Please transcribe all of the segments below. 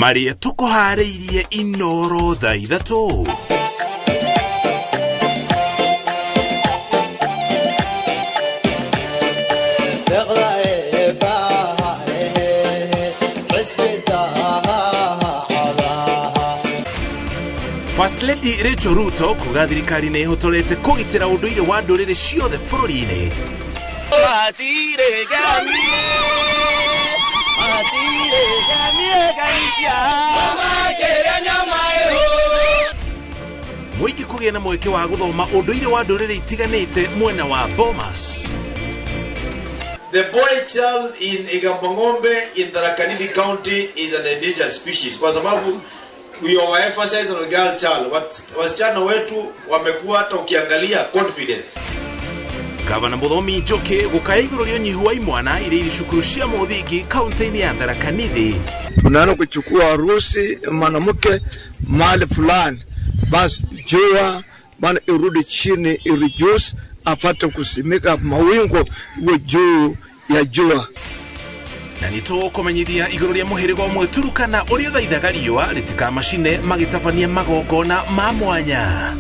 Maria tukuhareirie Inooro thaa ithatu. First Lady Rachel Ruto kuga thirikari nĩ ĩhotorete kũgitĩra ũndũire wa ndũrĩrĩ ciothe bũrũri-inĩ. Mũingĩ kũgĩa na mweke wa gũthoma ũndũire wa ndũrĩrĩ itiganĩte mwena wa Bomas. The boy child in Igambongombe in Tharaka Nithi County is an endangered species kwa sababu we overemphasize on girl child. Wasichana wetu wamekuwa hata ukiangalia confidence. Gavana Muthomi Njoki gũkaya igũrũ rĩa ũnyihu wa imwana iria irĩ cukuru cia mũthingi kaunti-inĩ ya Tharaka Nithi. Tunaenda kuchukua harusi mwanamke mahali fulani, basi jua bana irudi chini, ireduce, afate kusimika mawingu iwe juu ya jua. Na nĩtũkũmenyithia igũrũ rĩa mũhĩrĩga ũmwe Turukana ũrĩa ũthaithaga riũa rĩtikamacine magĩtabania magongona ma mwanya.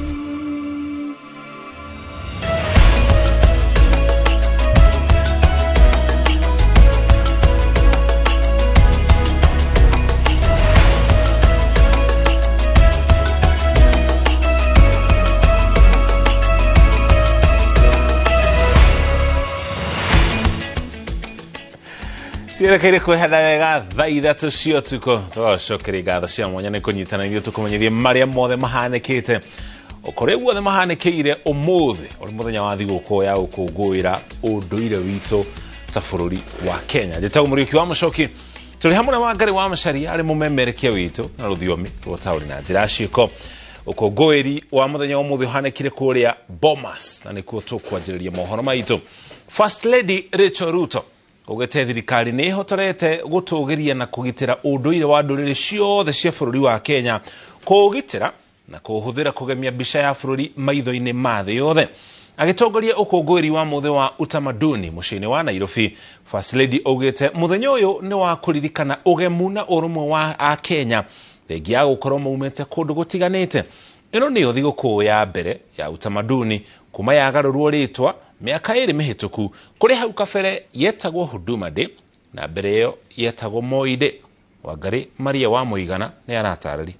Sirekeire kwehana wega thaa ithatu cia ũtukũ. Tũcokeria ngatho cia mwanya nĩ kũnyitana ithuĩ tũkũmenyithie marĩa mothe mahanĩkĩte. Ũkorĩa guothe mahanĩkĩire ũmũthĩ ũrĩ mũthenya wa thigũkũ ya gũkũngũĩra ũndũire witũ ta bũrũri wa Kenya. Njĩtagwo Mũriũki wa Mũchoki. Tũrĩ hamwe na Wangari wa Macharia arĩ mũmemerekia witũ na rũthiomi rwa taũri na njĩra ciĩko. Ũkũngũĩri wa mũthenya wa ũmũthĩ ũhanĩkire kũrĩa Bomas na nĩkuo tũkwanjĩrĩria mohoro maitũ. First Lady Rachel Ruto ugete thirikari nĩ ĩhotorete gũtũgĩria na kũgitĩra ũndũire wa ndũrĩrĩ ciothe cia bũrũri wa Kenya, kũgitĩra na kũhũthĩra kũgemia mbica ya bũrũri maitho-inĩ ma thĩ yothe. Agĩtongoria ũkũngũĩri wa mũthĩ wa Utamaduni mũciĩ-inĩ wa Nairobi, First Lady ugete mũthenya ũyũ nĩ wa kũririkana ũgemu na ũrũmwe wa Akenya thengi ya gũkorwo maumĩte kũndũ gũtiganĩte. Ĩno nĩyo thigũkũ ya mbere ya Utamaduni kuma yagarũrwo rĩtwa miaka ĩrĩ mĩhĩtũku, kũrĩ hau kabere yetagwo Huduma Day na mbere ĩyo yetagwo Moi Day. Wangari Maria wa Mũigana nĩ aratarĩria.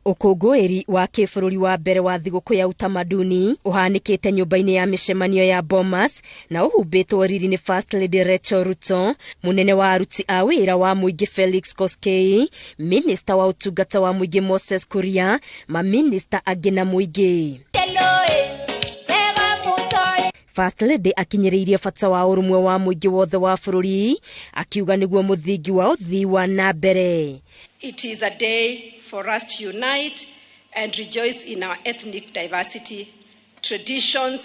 Ũkũngũĩri wa kĩbũrũri wa mbere wa thigũkũ ya Utamaduni ũhanĩkĩte nyũmba-inĩ ya mĩcemanio ya Bomas na ũhumbĩtwo riri nĩ First Lady Rachel Ruto, mũnene wa aruti a wĩra wa mũingĩ Felix Koskei, minista wa ũtungata wa mũingĩ Moses Kuria, maminista angĩ na mũingĩ. First Lady akinyĩrĩirie bata wa ũrũmwe wa mũingĩ wothe wa bũrũri, akiuga nĩguo mũthingi wa ũthii wa na mbere. It is a day for us to unite and rejoice in our ethnic diversity, traditions,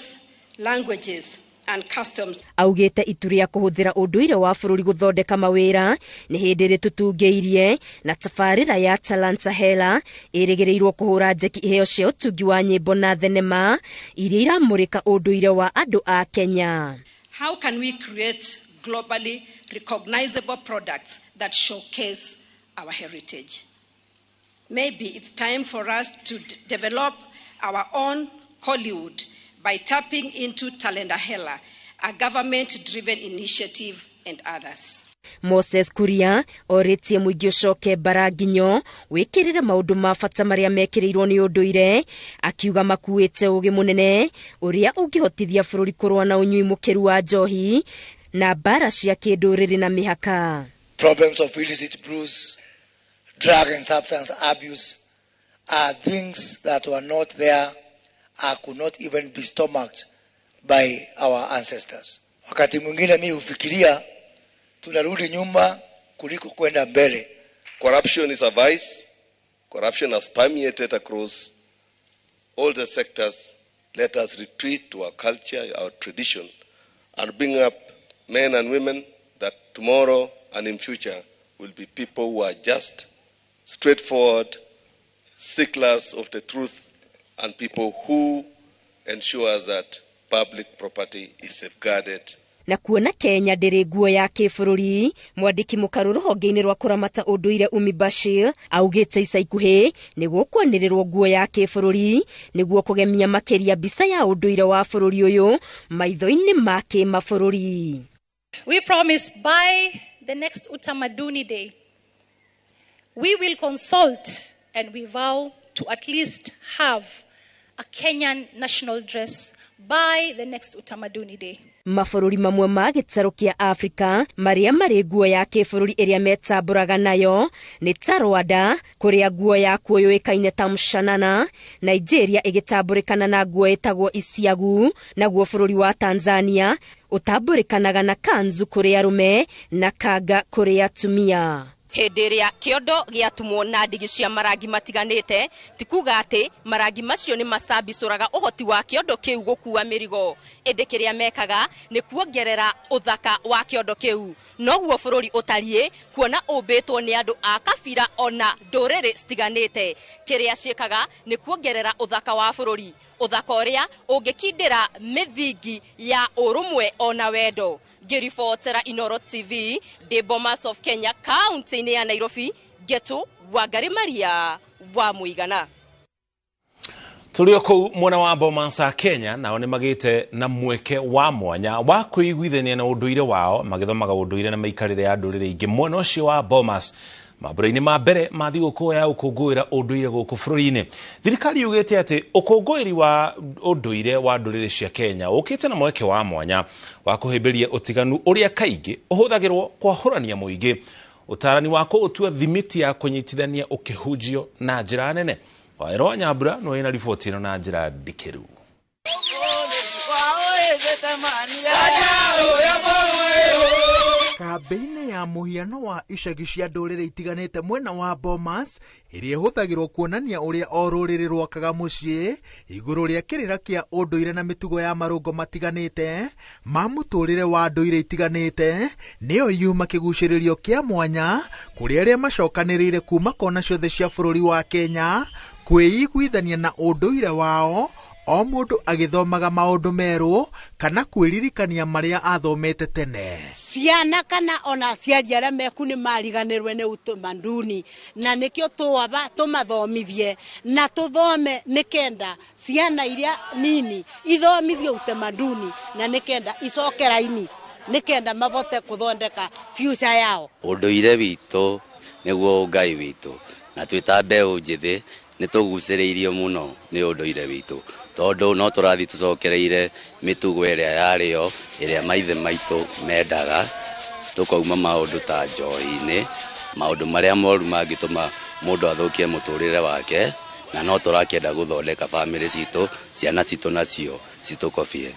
languages and customs. Augete itu rĩa kũhũthĩra ũndũire wa bũrũri gũthondeka mawĩra nĩ hĩndĩ ĩrĩ tũtungĩirie na tabarĩra ya Talanta Hela ĩrĩgĩrĩirwo kũhũra njeki iheo cia ũtungi wa nyĩmbo na thenema iria iramũrĩka ũndũire wa andũ a Kenya. How can we create globally recognizable products that showcase our heritage? Maybe it's time for us to develop our own Hollywood by tapping into Talanta Hela, a government-driven initiative, and others. Moses Kuria orĩtie mũingĩ ũcoke baranginyo wĩkĩrĩre maũndũ ma bata marĩa mekĩrĩirwo nĩ ũndũire, akiuga makuĩte ũgĩ mũnene ũrĩa ũngĩhotithia bũrũri kũrũa na ũnyui mũkĩru wa njohi na mbara cia kĩndũrĩrĩ na mĩhaka. Problems of illicit brews, drug and substance abuse are things that were not there, could not even be stomached by our ancestors. Wakati mwingine mimi hufikiria tunarudi nyuma kuliko kwenda mbele. Corruption is a vice. Corruption has permeated across all the sectors. Let us retreat to our culture, our tradition, and bring up men and women that tomorrow and in future will be people who are just, straightforward, sticklers of the truth, and people who ensure that public property is safeguarded. Na kuona Kenya ndĩrĩ nguo ya kĩbũrũri, mwandĩki mũkaru rũhonge-inĩ rwa kũramata ũndũire Umi Bashir augĩte ica ikuhĩ nĩguo kwanĩrĩrwo nguo ya kĩbũrũri nĩguo kũgemia makĩria mbica ya ũndũire wa bũrũri ũyũ maitho-inĩ ma kĩmabũrũri. We promise by the next Utamaduni Day, we will consult and we vow to at least have a Kenyan national dress by the next Utamaduni Day. Mabũrũri mamwe ma gĩtarũ kĩa Afrika marĩa marĩ nguo ya kĩbũrũri ĩrĩa metambũraga nayo nĩ ta Rwanda, kũrĩa nguo ya kuo yũĩkaine ta mshanana, Nigeria ĩgĩtambũrĩkana na nguo ĩtagwo isiagu, naguo bũrũri wa Tanzania ũtambũrĩkanaga na kanzu kũrĩ arũme na kanga kũrĩ atumia. Hĩndĩ ĩrĩa kĩondo gĩatumwo na ndigi cia marangi matiganĩte, ti kuga atĩ marangi macio nĩ macambicũraga ũhoti wa kĩondo kĩu gũkua mĩrigo. Ĩndĩ kĩrĩa mekaga nĩ kuongerera ũthaka wa kĩondo kĩu. Noguo bũrũri ũtariĩ kuona ũmbĩtwo nĩ andũ a kabira ona ndũrĩrĩ citiganĩte. Kĩrĩa ciĩkaga nĩ kuongerera ũthaka wa bũrũri. Ũthaka ũrĩa ũngĩkindĩra mĩthingi ya ũrũmwe ona wendo. Ngĩribotera Inooro TV, the Bomas of Kenya, kaunti-inĩ ya Nairobi, Geto Wangari Maria wa Mũigana. Tũrĩ kũu mwena wa Bomas a Kenya nao nĩ magĩte na mweke wa mwanya wa kwĩiguithania na ũndũire wao, magĩthomaga ũndũire na maikarĩre ya ndũrĩrĩ ingĩ mwena ũcio wa Bomas. Mambura-inĩ ma mbere ma thigũkũ ya gũkũngũĩra ũndũire gũkũ bũrũri-inĩ. Thirikari yugĩte atĩ ũkũngũĩri wa ũndũire wa ndũrĩrĩ cia Kenya ũkĩte na mweke wa mwanya wa kũhĩmbĩria ũtiganu ũrĩa kaingĩ ũhũthagĩrwo kwahũrania mũingĩ. Ũtarani wa kũũtua thimiti ya kũnyitithania ũkĩhunjio na njĩra nene. Waĩro wa Nyambura no ĩna riboti ĩno na njĩra ndikĩru. Kambĩini ya mũhiano wa icagi cia ndũrĩrĩ itiganĩte mwena wa Bomas ĩrĩa ĩhũthagĩrwo kuonania ũrĩa o rũrĩrĩ rwakaga mũciĩ igũrũ rĩa kĩrĩra kĩa ũndũire na mĩtugo ya marũngo matiganĩte ma mũtũrĩre wa ndũire itiganĩte nĩyo yuma kĩgucĩrĩrio kĩa mwanya kũrĩ arĩa macokanĩrĩire kuma kona ciothe cia bũrũri wa Kenya kwĩiguithania na ũndũire wao, o mũndũ agĩthomaga maũndũ merũ kana kwĩririkania marĩa athomete tene. Ciana kana ona aciari arĩa meku nĩ mariganĩrwo nĩ Utamaduni, na nĩkĩo tũmathomithie na tũthome nĩkenda ciana iria nini ithomithio Utamaduni na nĩkenda icoke raini nĩkenda mabote kũthondeka future yao. Ũndũire witũ nĩguo Ngai witũ, na twĩta mbeũ njĩthĩ nĩ tũgucĩrĩirio mũno nĩ ũndũire witũ, tondũ no tũrathi tũcokereire mĩtugo ĩrĩa yarĩo ĩrĩa maithe maitũ mendaga, tũkauma maũndũ ta njohi-inĩ, maũndũ marĩa moru mangĩtũma mũndũ athũkie mũtũrĩre wake, na no tũrakĩenda gũthondeka bamĩrĩ citũ, ciana citũ nacio citũkobie.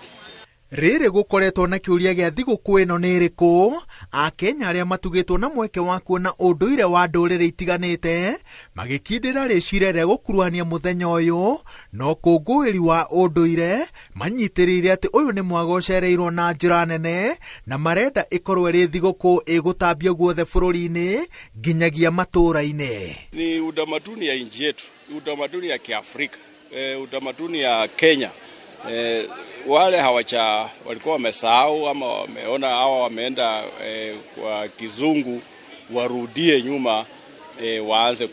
Rĩrĩ gũkoretwo na kĩũria gĩa thigũkũ ĩno nĩ ĩrĩkũ? Akenya arĩa matugĩtwo na mweke wa kuona ũndũire wa ndũrĩrĩ itiganĩte magĩkindĩra rĩciria rĩa gũkuruhania mũthenya ũyũ na ũkũngũĩri wa ũndũire, manyitĩrĩire atĩ ũyũ nĩ mwagocereirwo na njĩra nene na marenda ĩkorwo ĩrĩ thigũkũ ĩgũtambia guothe bũrũri-inĩ nginyagia matũũra-inĩ. Ni utamaduni ya nchi yetu, utamaduni ya Kiafrika, utamaduni ya Kenya. Wale walikuwa wamesahau ama wameona hawa wameenda kwa kizungu, warudie nyuma, waanze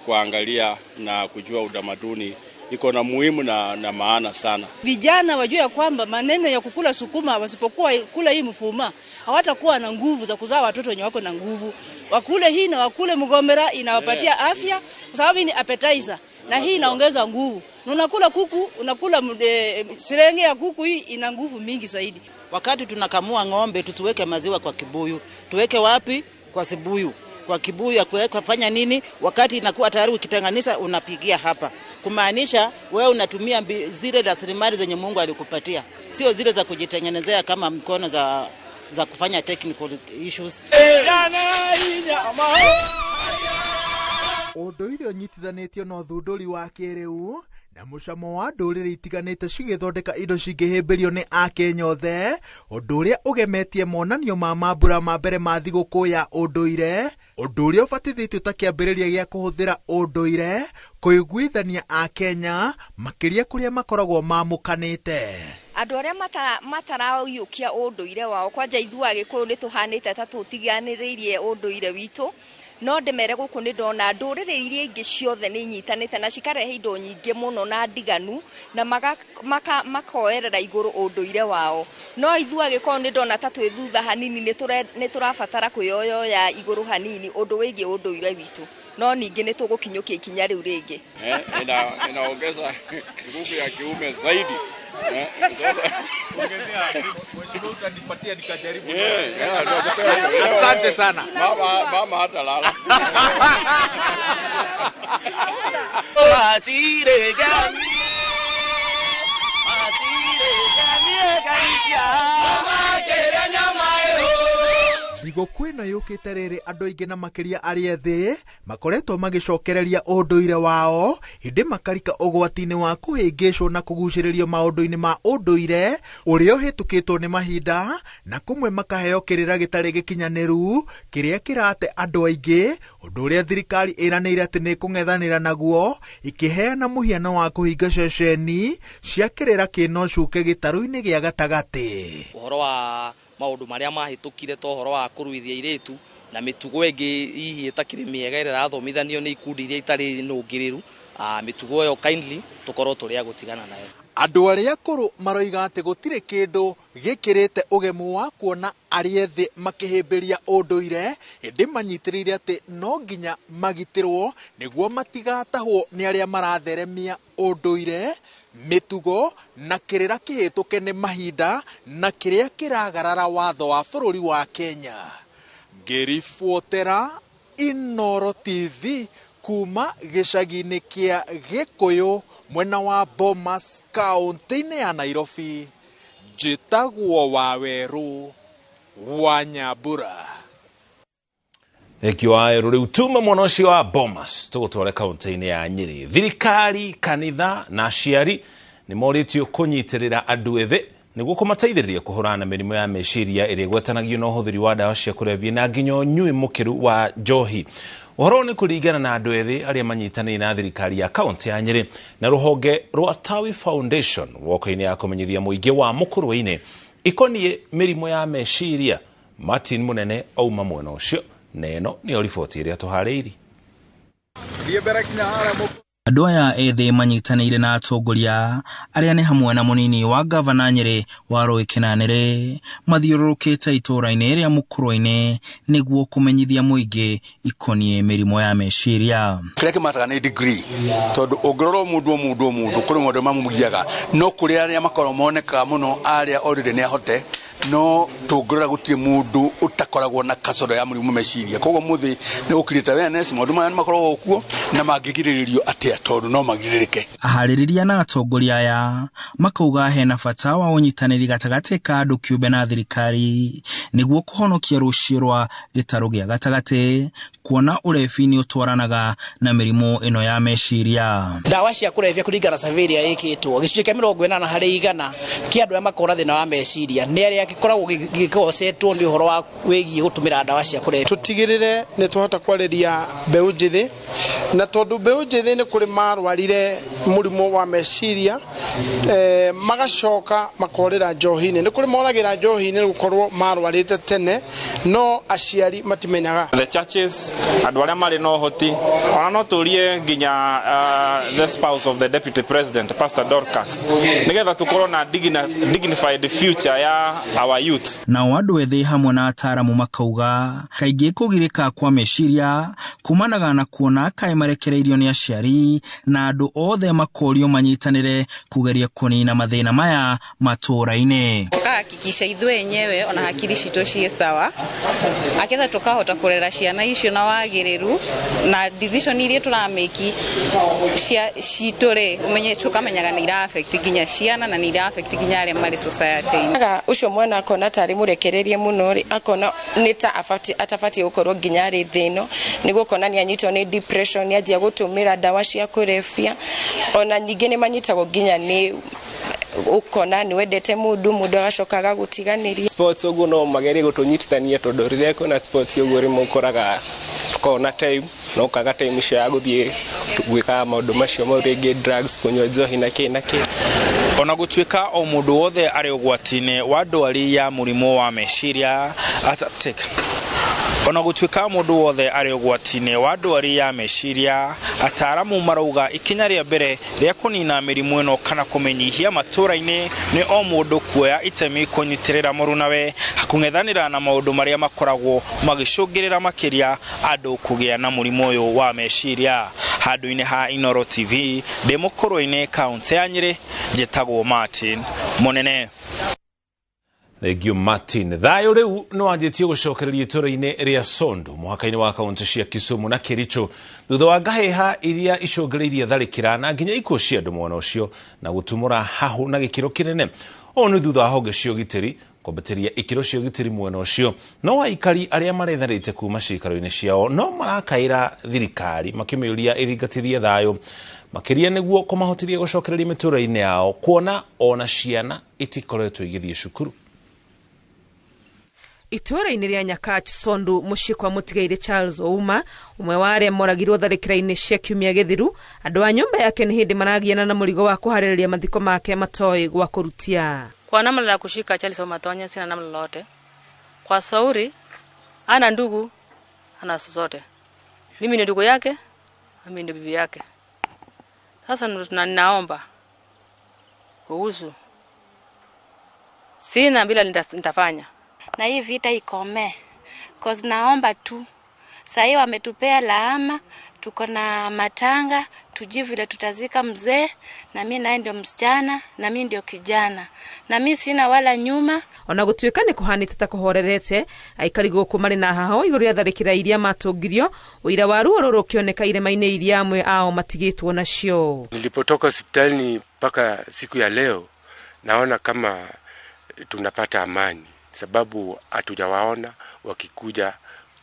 kuangalia na kujua utamaduni iko na muhimu na maana sana. Vijana wajue ya kwamba maneno ya kukula sukuma, wasipokuwa kula hii mfuma hawatakuwa na nguvu za kuzaa watoto wenye wako na nguvu. Wakule hii na wakule mgomera, inawapatia afya kwa sababu hii ni appetizer na hii inaongeza nguvu. Unakula kuku, unakula sirenge ya kuku, hii ina nguvu mingi zaidi. Wakati tunakamua ng'ombe tusiweke maziwa kwa kibuyu. Tuweke wapi? Kwa sibuyu. Kwa kibuyu ya kuweka fanya nini? Wakati inakuwa tayari ukitenganisha unapigia hapa. Kumaanisha wewe unatumia zile rasilimali zenye Mungu alikupatia. Sio zile za kujitengenezea kama mkono za kufanya technical issues. Ũndũire ũnyitithanĩtio na ũthundũri wa kĩrĩu na mũcamo wa ndũrĩrĩ itiganĩte cigĩthondeka indo cingĩhĩmbĩrio nĩ Akenya othe, ũndũ ũrĩa ũgemetie monanio ma mambura ma mbere ma thigũkũ ya ũndũire Ũndũ ũrĩa ũbatithĩtio ta kĩambĩrĩria gĩa kũhũthĩra ũndũire kũiguithania a Kenya makĩria kũrĩa makoragwo mamũkanĩte. Andũ arĩa mataraiyũkia ũndũire wao kwanja ithuĩ Agĩkũyũ nĩ tũhanĩte ta tũtiganĩrĩirie ũndũire witũ, no ndemere gũkũ nĩ ndona ndũrĩrĩ iria ingĩ ciothe nĩ inyitanĩte na cikarehe indo nyingĩ mũno na ndiganu na makoerera igũrũ ũndũire wao. No ithuĩ Agĩkũyũ nĩ ndona ta twĩ thutha hanini nĩ tũrabatara kwĩyoya igũrũ hanini ũndũ wĩgiĩ ũndũire witũ. No ningĩ nĩ tũgũkinyũkia ikinya rĩu rĩngĩ. Inaongeza nguvu ya kiume zaidi. Asante sana. Mama hata lala. Thigũkũ ĩno yũkĩte rĩrĩ andũ aingĩ na makĩria arĩa ethĩ makoretwo magĩcokereria ũndũire wao hĩndĩ makarika ũgwati-inĩ wa kũhĩngĩcwo na kũgucĩrĩrio maũndũ-inĩ ma ũndũire ũrĩa ũhĩtũkĩtwo nĩ mahinda na kũmwe makaheo kĩrĩra gĩtarĩ gĩkinyanĩru kĩrĩa kĩrate andũ aingĩ, ũndũ ũrĩa thirikari ĩranĩire atĩ nĩ kũng'ethanĩra naguo ikĩheana mũhiano wa kũhinga ceceni cia kĩrĩra kĩna ũcuke gĩtarũ-inĩ gĩa gatagatĩ. Ũhoro wa maũndũ marĩa mahĩtũkire ta ũhoro wa kũruithia airĩtu na mĩtugo ĩngĩ hihi ĩtakĩrĩ mĩega ĩrĩa ĩrathomithanio nĩ ikundi iria itarĩ nũngĩrĩru, mĩtugo ĩyo kindly tũkorwo tũrĩ a gũtigana nayo. Andũ arĩa akũrũ maroiga atĩ gũtirĩ kĩndũ gĩkĩrĩte ũgemu wa kuona arĩa ethĩ makĩhĩmbĩria ũndũire hĩndĩ manyitĩrĩire atĩ no nginya magitĩrwo nĩguo matigatahwo nĩ arĩa maratheremia ũndũire, mĩtugo na kĩrĩra kĩhĩtũke nĩ mahinda na kĩrĩa kĩragarara watho wa bũrũri wa Kenya. Ngĩribotera Inooro TV kuma gĩcagi-inĩ kĩa Gĩkũyũ mwena wa Bomas kaunti-inĩ ya Nairobi, njĩtagwo Wawerũ wa Nyambura. Ekiwaero rĩu tuma mwena ũcio wa Bomas tũgũtware kaunti-inĩ ya Nyĩrĩ. Thirikari, kanitha na aciari nĩ morĩtio kũnyitĩrĩra andũ ethĩ nĩguo kũmateithĩrĩria kũhũrana na mĩrimũ ya meciria ĩrĩa ĩgwetanagio na ũhũthĩri wa ndawa cia kũrebia na nginya ũnyui mũkĩru wa njohi. Ũhoro nĩ kũringana na andũ ethĩ arĩa manyitanĩire na thirikari ya kaunti ya Nyĩrĩ na rũhonge rwa Tawi Foundation woko-inĩ ya kũmenyithia mũingĩ wa mũkũrũ-inĩ ikoniĩ mĩrimũ ya meciria. Martin Mũnene auma mwena ũcio na ĩno nĩyo riboti ĩrĩa tũharĩirie. Andũ aya ethĩ manyitanĩire na atongoria arĩa nĩ hamwe na mũnini wa gavana Nyĩrĩ wa Rũĩkĩnanĩrĩ mathiũrũrũkĩte itũũra-inĩ rĩa mũkũrũ-inĩ nĩguo kũmenyithia mũingĩ ikoniĩ mĩrimũ ya meciria. Kĩrĩa kĩmataga nĩ degree tondũ ũngĩrora mũndũ kũrĩ maũndũ mamugiaga no kũrĩ arĩa makorwo monekaga mũno arĩa already nĩ ahote no tũngĩrora gũtirĩ mũndũ ũtakoragwo na kasoro ya mũrimũ meciria. Koguo mũthĩ nĩ gũkirĩta awareness maũndũ maya makoragwo kuo na mangĩgirĩrĩrio atĩa tondũ no magirĩrĩke. Aharĩrĩria na atongoria aya makauga hena bata wa ũnyitanĩri gatagatĩ ka andũ kĩũmbe na thirikari nĩguo kũhonokia rũciũ rwa gĩtarũ gĩa gatagatĩ, kuona ũrebi nĩ ũtwaranaga na mĩrimũ ĩno ya meciria. Ndawa cia kũrebia kũringana na survey ĩrĩa ĩkĩtwo gĩcunjĩ kĩa 40% kĩa andũ arĩa makoragwo na thĩna wa meciria nĩ arĩa gĩkoragwo gĩkocetwo nĩ ũhoro wa wĩgiĩ gũtũmĩra ndawa cia kũrebia. Tũtigĩrĩre nĩ twahota kwarĩria mbeũ njĩthĩ na tondũ mbeũ njĩthĩ nĩ kũrĩ marwarire mũrimũ wa meciria magacoka makorĩra njohi-inĩ, nĩ kũrĩ moragĩra njohi-inĩ gũkorwo marwarĩte tene no aciari matimenyaga. The churches andũ arĩa marĩ na ũhoti ona no tũrie nginya the spouse of the deputy president Pastor Dorcas nĩgetha tũkorwo na dignified future ya our youth. Nao andũ ethĩ hamwe na ataaramu makauga kaingĩ kũgirĩka kwa meciria kumanaga na kuona kaĩ marekereirio nĩ aciari na andũ othe makorio manyitanĩre kugeria kũnina mathĩna maya matũũra-inĩ. Tukahakikisha ithuĩ enyewe ona hakiri citũ ciĩ sawa akitha tukahota kũrera ciana icio na wagĩrĩru na decision iria tũrameki citũ-rĩ umenye tukamenyaga nĩ ira affect nginya ciana na nĩ ira affect nginya arĩa marĩ society-inĩ. Ucio mwana akona tarĩ mũrekererie mũno akona nĩ ta atabatie gũkorwo nginya arĩ thĩno nĩguo kona nĩ anyitwo nĩ depression nĩ anjia gũtũmĩra ndawa cia kũrebia ona ningĩ nĩ manyitagwo nginya nĩ ukona ni wendete mundu agacokaga gutiganĩria. Sports uguo no magerie gũtũnyitithania tondũ rĩrĩa kuna sports uguo rĩmwe ũkoraga tukona time no kaga time cia guthie gwika maundu macio maurege drugs kunywa njohi na kinaki ona gutuika o mundu wothe ari ugwatine wa ndwari ya murimo wa meciria ona gutuika mundu wothe ari ugwatine wa ndwari ya meciria ataramu marauga ikinya ria mbere ria kunina mirimu ino kana kumenyihia matura-ini ni o mundu kuoya itemi kunyitirira murunawe hakung'ethanira na maundu maria makoragwo magicungirira makiria andu kugia na murimu uyu wa meciria. Handu-ini ha Inooro TV ndi mukuru-ini kaunti ya Nyeri njitagwo Martin Munene. Thegio Martin. Thayo riu no wanjitie gucokereria itura-ini ria Sondu muhaka-ini wa kaunti cia Kisumu na Kericho thutha wa ngaheha iria icungiriirie tharikira na nginya ikuo cia andu mwena ucio na gutumura hahu na gikiro kinene. O ni thutha wa honge cia ugitiri kwambatia ikiro cia ugitiri mwena ucio no aikari aria maretharite kuma cikaro-ini ciao no marakaira thirikari makimiuria iringatirie thayo makiria niguo kumahotithia gucokereria mitura-ini yao kuona ona ciana itikoretwo igithie cukuru. Itura-ini ria Nyakach Sondu mucii kwa mutigaire Charles Ouma umwe wa aria moragirwo tharikira-ini cia kiumia githiru andu a nyumba yake ni hindi maragiana na murigo wa kuhaririria mathiko make matoi gwa kurutia. Kwa namna la kushika Charles Ouma Tonya sina namna lolote. Kwa Sauri ana ndugu ana sote. Mimi ni ndugu yake, mimi ni bibi yake. Sasa ninaomba kuhusu sina bila nitafanya na hii vita ikome. Cause naomba tu sasa wametupea laama, tuko na matanga, tujue vile tutazika mzee, na mimi naye ndio msichana na mimi ndio kijana. Na mimi sina wala nyuma. Ona gutuika ni kuhanite ta kuhorerete aikari guku mari na haho iguru ya tharikira iria matungirio uira wa ruo ruru kioneka irema-ini iria amwe ao matigitwo nacio. Nilipotoka hospitalini mpaka siku ya leo naona kama tunapata amani, sababu hatujawaona wakikuja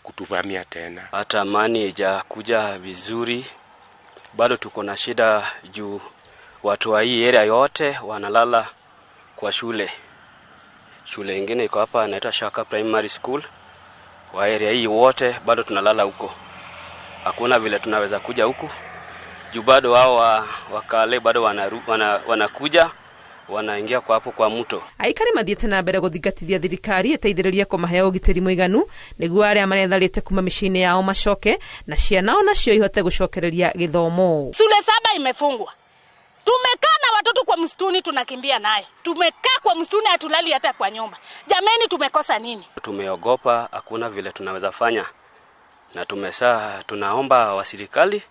kutuvamia tena. Hata amani haijakuja vizuri, bado tuko na shida juu watu wa hii area yote wanalala kwa shule. Shule ingine iko hapa inaitwa Shaka Primary School. Wa area hii wote bado tunalala huko. Hakuna vile tunaweza kuja huku juu bado wao wakale bado wanakuja wanaingia kwa hapo kwa mto. Aikari mathiete na mbere guthingatithia thirikari eteithiriria kumahea ugitiri muiganu niguo aria maretharite kuma micini yao macoke na ciana ona cio ihote gucokereria githomo. Shule 7 imefungwa. Tumekaa na watoto kwa msituni tunakimbia naye. Tumekaa kwa msituni hatulali hata kwa nyumba. Jameni, tumekosa nini? Tumeogopa, hakuna vile tunaweza fanya. Na tunaomba wa serikali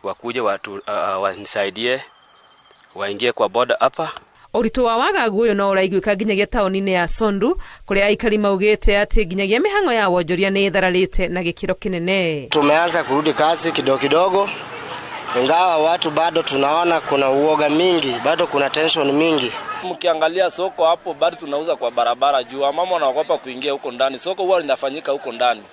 wakuje wanisaidie waingie kwa border hapa. Uritu wa wagagu uyu no uraiguika nginyagia taoni-ini ya Sondu kuria aikari maugite ati nginyagia mihango ya wonjoria ni ithararite na gikiro kinene. Tumeanza kurudi kazi kidogo kidogo, ingawa watu bado tunaona kuna uoga mingi, bado kuna tension mingi. Mkiangalia soko hapo bado tunauza kwa barabara juu mama wanaogopa kuingia huko ndani. Soko huwa linafanyika huko ndani.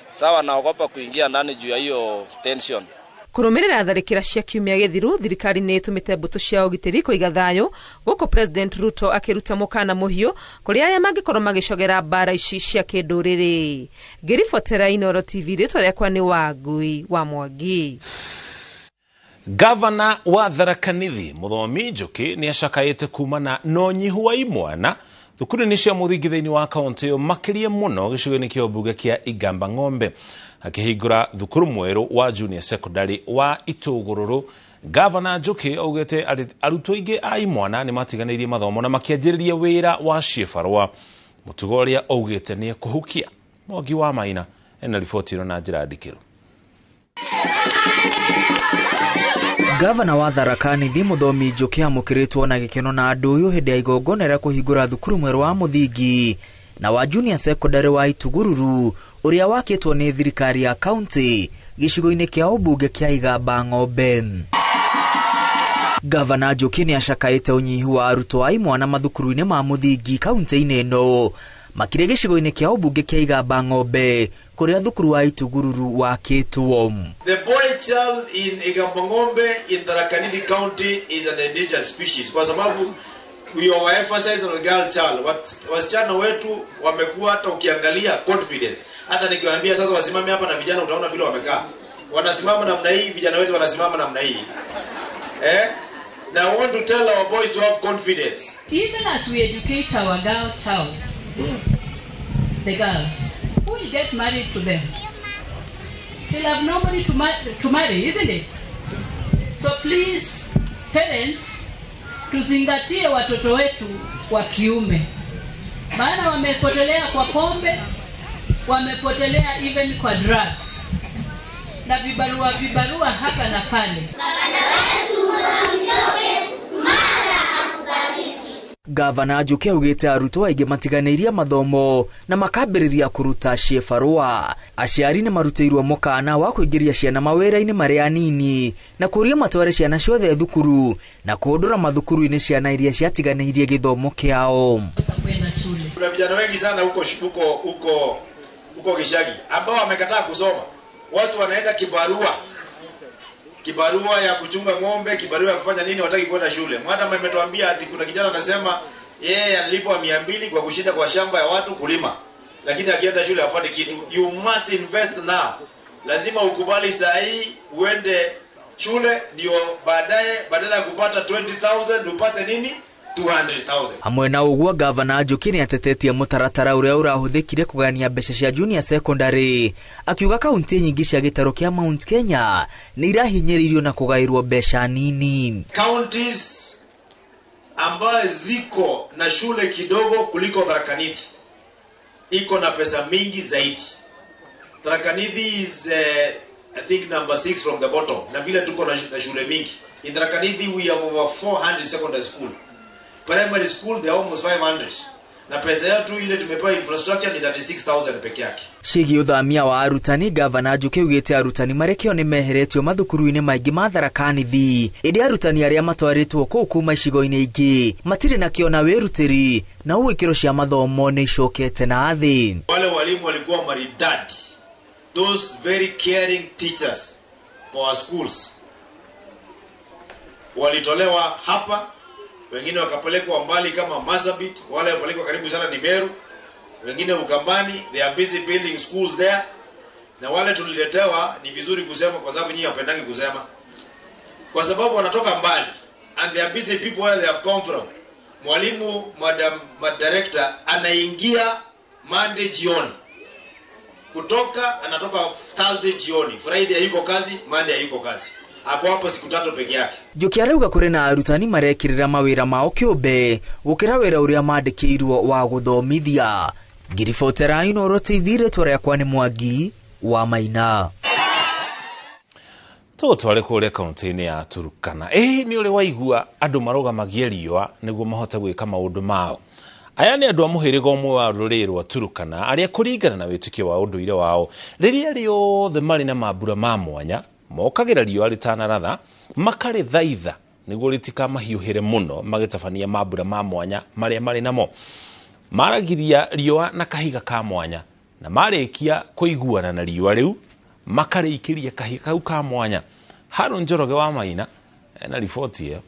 Sawa, naogopa kuingia ndani juu ya hiyo tension. Kurumirira tharikira cia kiumia githiru thirikari ni itumite mbutu cia ugitiri kuiga thayo guko President Ruto akiruta mukana muhio kuri aria mangikorwo magicogera bara ici cia kinduriri. Ngiribotera Inooro TV ritwa riakwa ni Wangui wa Mwangi. Gavana wa Tharaka Nithi Muthomi Njuki ni acakaite kumana no nyihu wa imwana thukuru ni cia muthingi thiini wa kaunti yo makiria muno gicigo-ini kia mbunge kia Igamba Ng'ombe akihingura thukuru mweru wa junior secondary wa Itugururu. Gavana Njuki augete arutwo ingi a imwana ni matiganeirie mathomo na makianjiriria wira wa cibarua mutugo uria augete ni kuhukia. Mwangi wa Maina ena riboti ino na njira ndikiro. Gavana wa Tharaka Nithi Muthomi Njuki amukiritwo na gikeno na andu uyu hindi ya igongona ria kuhingura thukuru mweru wa muthingi na wa junior secondary wa Itugururu uria wakitwo ni thirikari ya county gicigo-ini kia ubunge kia Igamba Ng'ombe. Gavana Njuki ni acakaite unyihu wa arutwo a imwana mathukuru-ini ma muthingi county-ini ino makire gicigo-ini kia ubunge kia Igamba Ng'ombe kuria thukuru wa Itugururu wakitwo. The boy child in Igamba Ng'ombe in Tharaka Nithi County is an endangered species kwa sababu we overemphasize on girl child. Wasichana wetu wamekuwa hata ukiangalia confidence. Hata nikiwaambia sasa wasimame hapa na vijana utaona vile wamekaa. Wanasimama namna hii, vijana wetu wanasimama namna hii. Now I want to tell our boys to have confidence. Even as we educate our girl child, the girls, who will get married to them? They'll have nobody to marry, isn't it? So please, parents, tuzingatie watoto wetu wa kiume. Maana wamepotelea kwa pombe, wamepotelea even kwa drugs. Na vibarua hapa na pale. Gavana ajuke ugite arutwo aige matiganeirie mathomo na makambiriria kuruta ciĩbarũa. Aciari nĩ marutĩirwo mũkana wa kũingĩria ciana mawĩra-inĩ marĩa nini na kũria matware ciana ciothe thukuru na kũndũra mathukuru-inĩ ciana iria ciatiganeirie gĩthomo kĩao. Kuna vijana wengi sana huko Gishagi ambao wamekataa kusoma. Watu wanaenda kibarua ya kuchunga ng'ombe, kibarua ya kufanya nini, wataki kwenda shule. Mwana ametuambia ati kuna kijana anasema yeye analipwa 200 kwa kushinda kwa shamba ya watu kulima. Lakini akienda shule hapati kitu. You must invest now. Lazima ukubali saa hii uende shule ndio baadaye badala ya kupata 20,000 upate nini? 200,000. Hamwe na ũguo gavana Ajuki nĩ atetetie mũtaratara ũrĩa ũrahũthĩkire kũgania mbeca cia junior secondary, akiuga kaunti nyingĩ cia gĩtaro kĩa Mount Kenya nĩ irahinyĩrĩirio na kũgaĩrwo mbeca nini. Counties ambazo ziko na shule kidogo kuliko Tharaka Nithi iko na pesa mingi zaidi. Tharaka Nithi is I think number 6 from the bottom. Na vile tuko na shule mingi. In Tharaka Nithi we have over 400 secondary school. Primary school they are almost 500. Na pesa yetu ile tumepewa infrastructure ni 36,000 peke yake. Shigi uthamia wa arutani gavana Ajuki ugite arutani marekeo ni meheretio mathukuru-inĩ maingĩ ma Tharaka Nithi. Ĩndĩ arutani arĩa matwarĩtwo kũu kuma icigo-inĩ ingĩ matirĩ na kĩona wĩrutĩri na ũgĩkĩro cia mathomo nĩ icokete na thĩ. Wale walimu walikuwa maridadi. Those very caring teachers for our schools walitolewa hapa, wengine wakapelekwa mbali kama Marsabit, wale wapelekwa karibu sana ni Meru, wengine Ukambani. They are busy building schools there. Na wale tuliletewa ni vizuri kusema kwa sababu nyinyi hapendangi kusema, kwa sababu wanatoka mbali and they are busy people where they have come from. Mwalimu director anaingia Monday jioni, kutoka anatoka Thursday jioni, Friday hayuko kazi, Monday hayuko kazi. Ako hapo siku 3 peke yake. Juki arauga kũrĩ na arutani marekĩrĩra mawĩra mao kĩũmbe gũkĩra wĩra ũrĩa mandĩkĩirwo wa gũthomithia. Ngiribotera Inooro TV rĩtwa rĩakwa nĩ Mwangi wa Maina. Tũtware kũrĩa kaunti-inĩ ya Turkana. Nĩ ũrĩ waigua andũ marũgamagia riũa nĩguo mahote gwĩka maũndũ mao. Aya nĩ andũ a mũhĩrĩga ũmwe wa rũrĩrĩ rwa Turkana arĩa kũringana na wĩtĩkio wa ũndũire wao rĩrĩa rĩothe marĩ na mambura ma mwanya mokagĩra riũa rĩtanaratha makarĩthaitha nĩguo rĩtikamahiũhĩre mũno magĩtabania mambura ma mwanya marĩa marĩ namo. Maragiria riũa na kahiga ka mwanya na marĩkia kũiguana na riũa rĩu makarĩikĩria kahiga kau ka mwanya. Harũ Njoroge wa Maina na riboti ĩyo.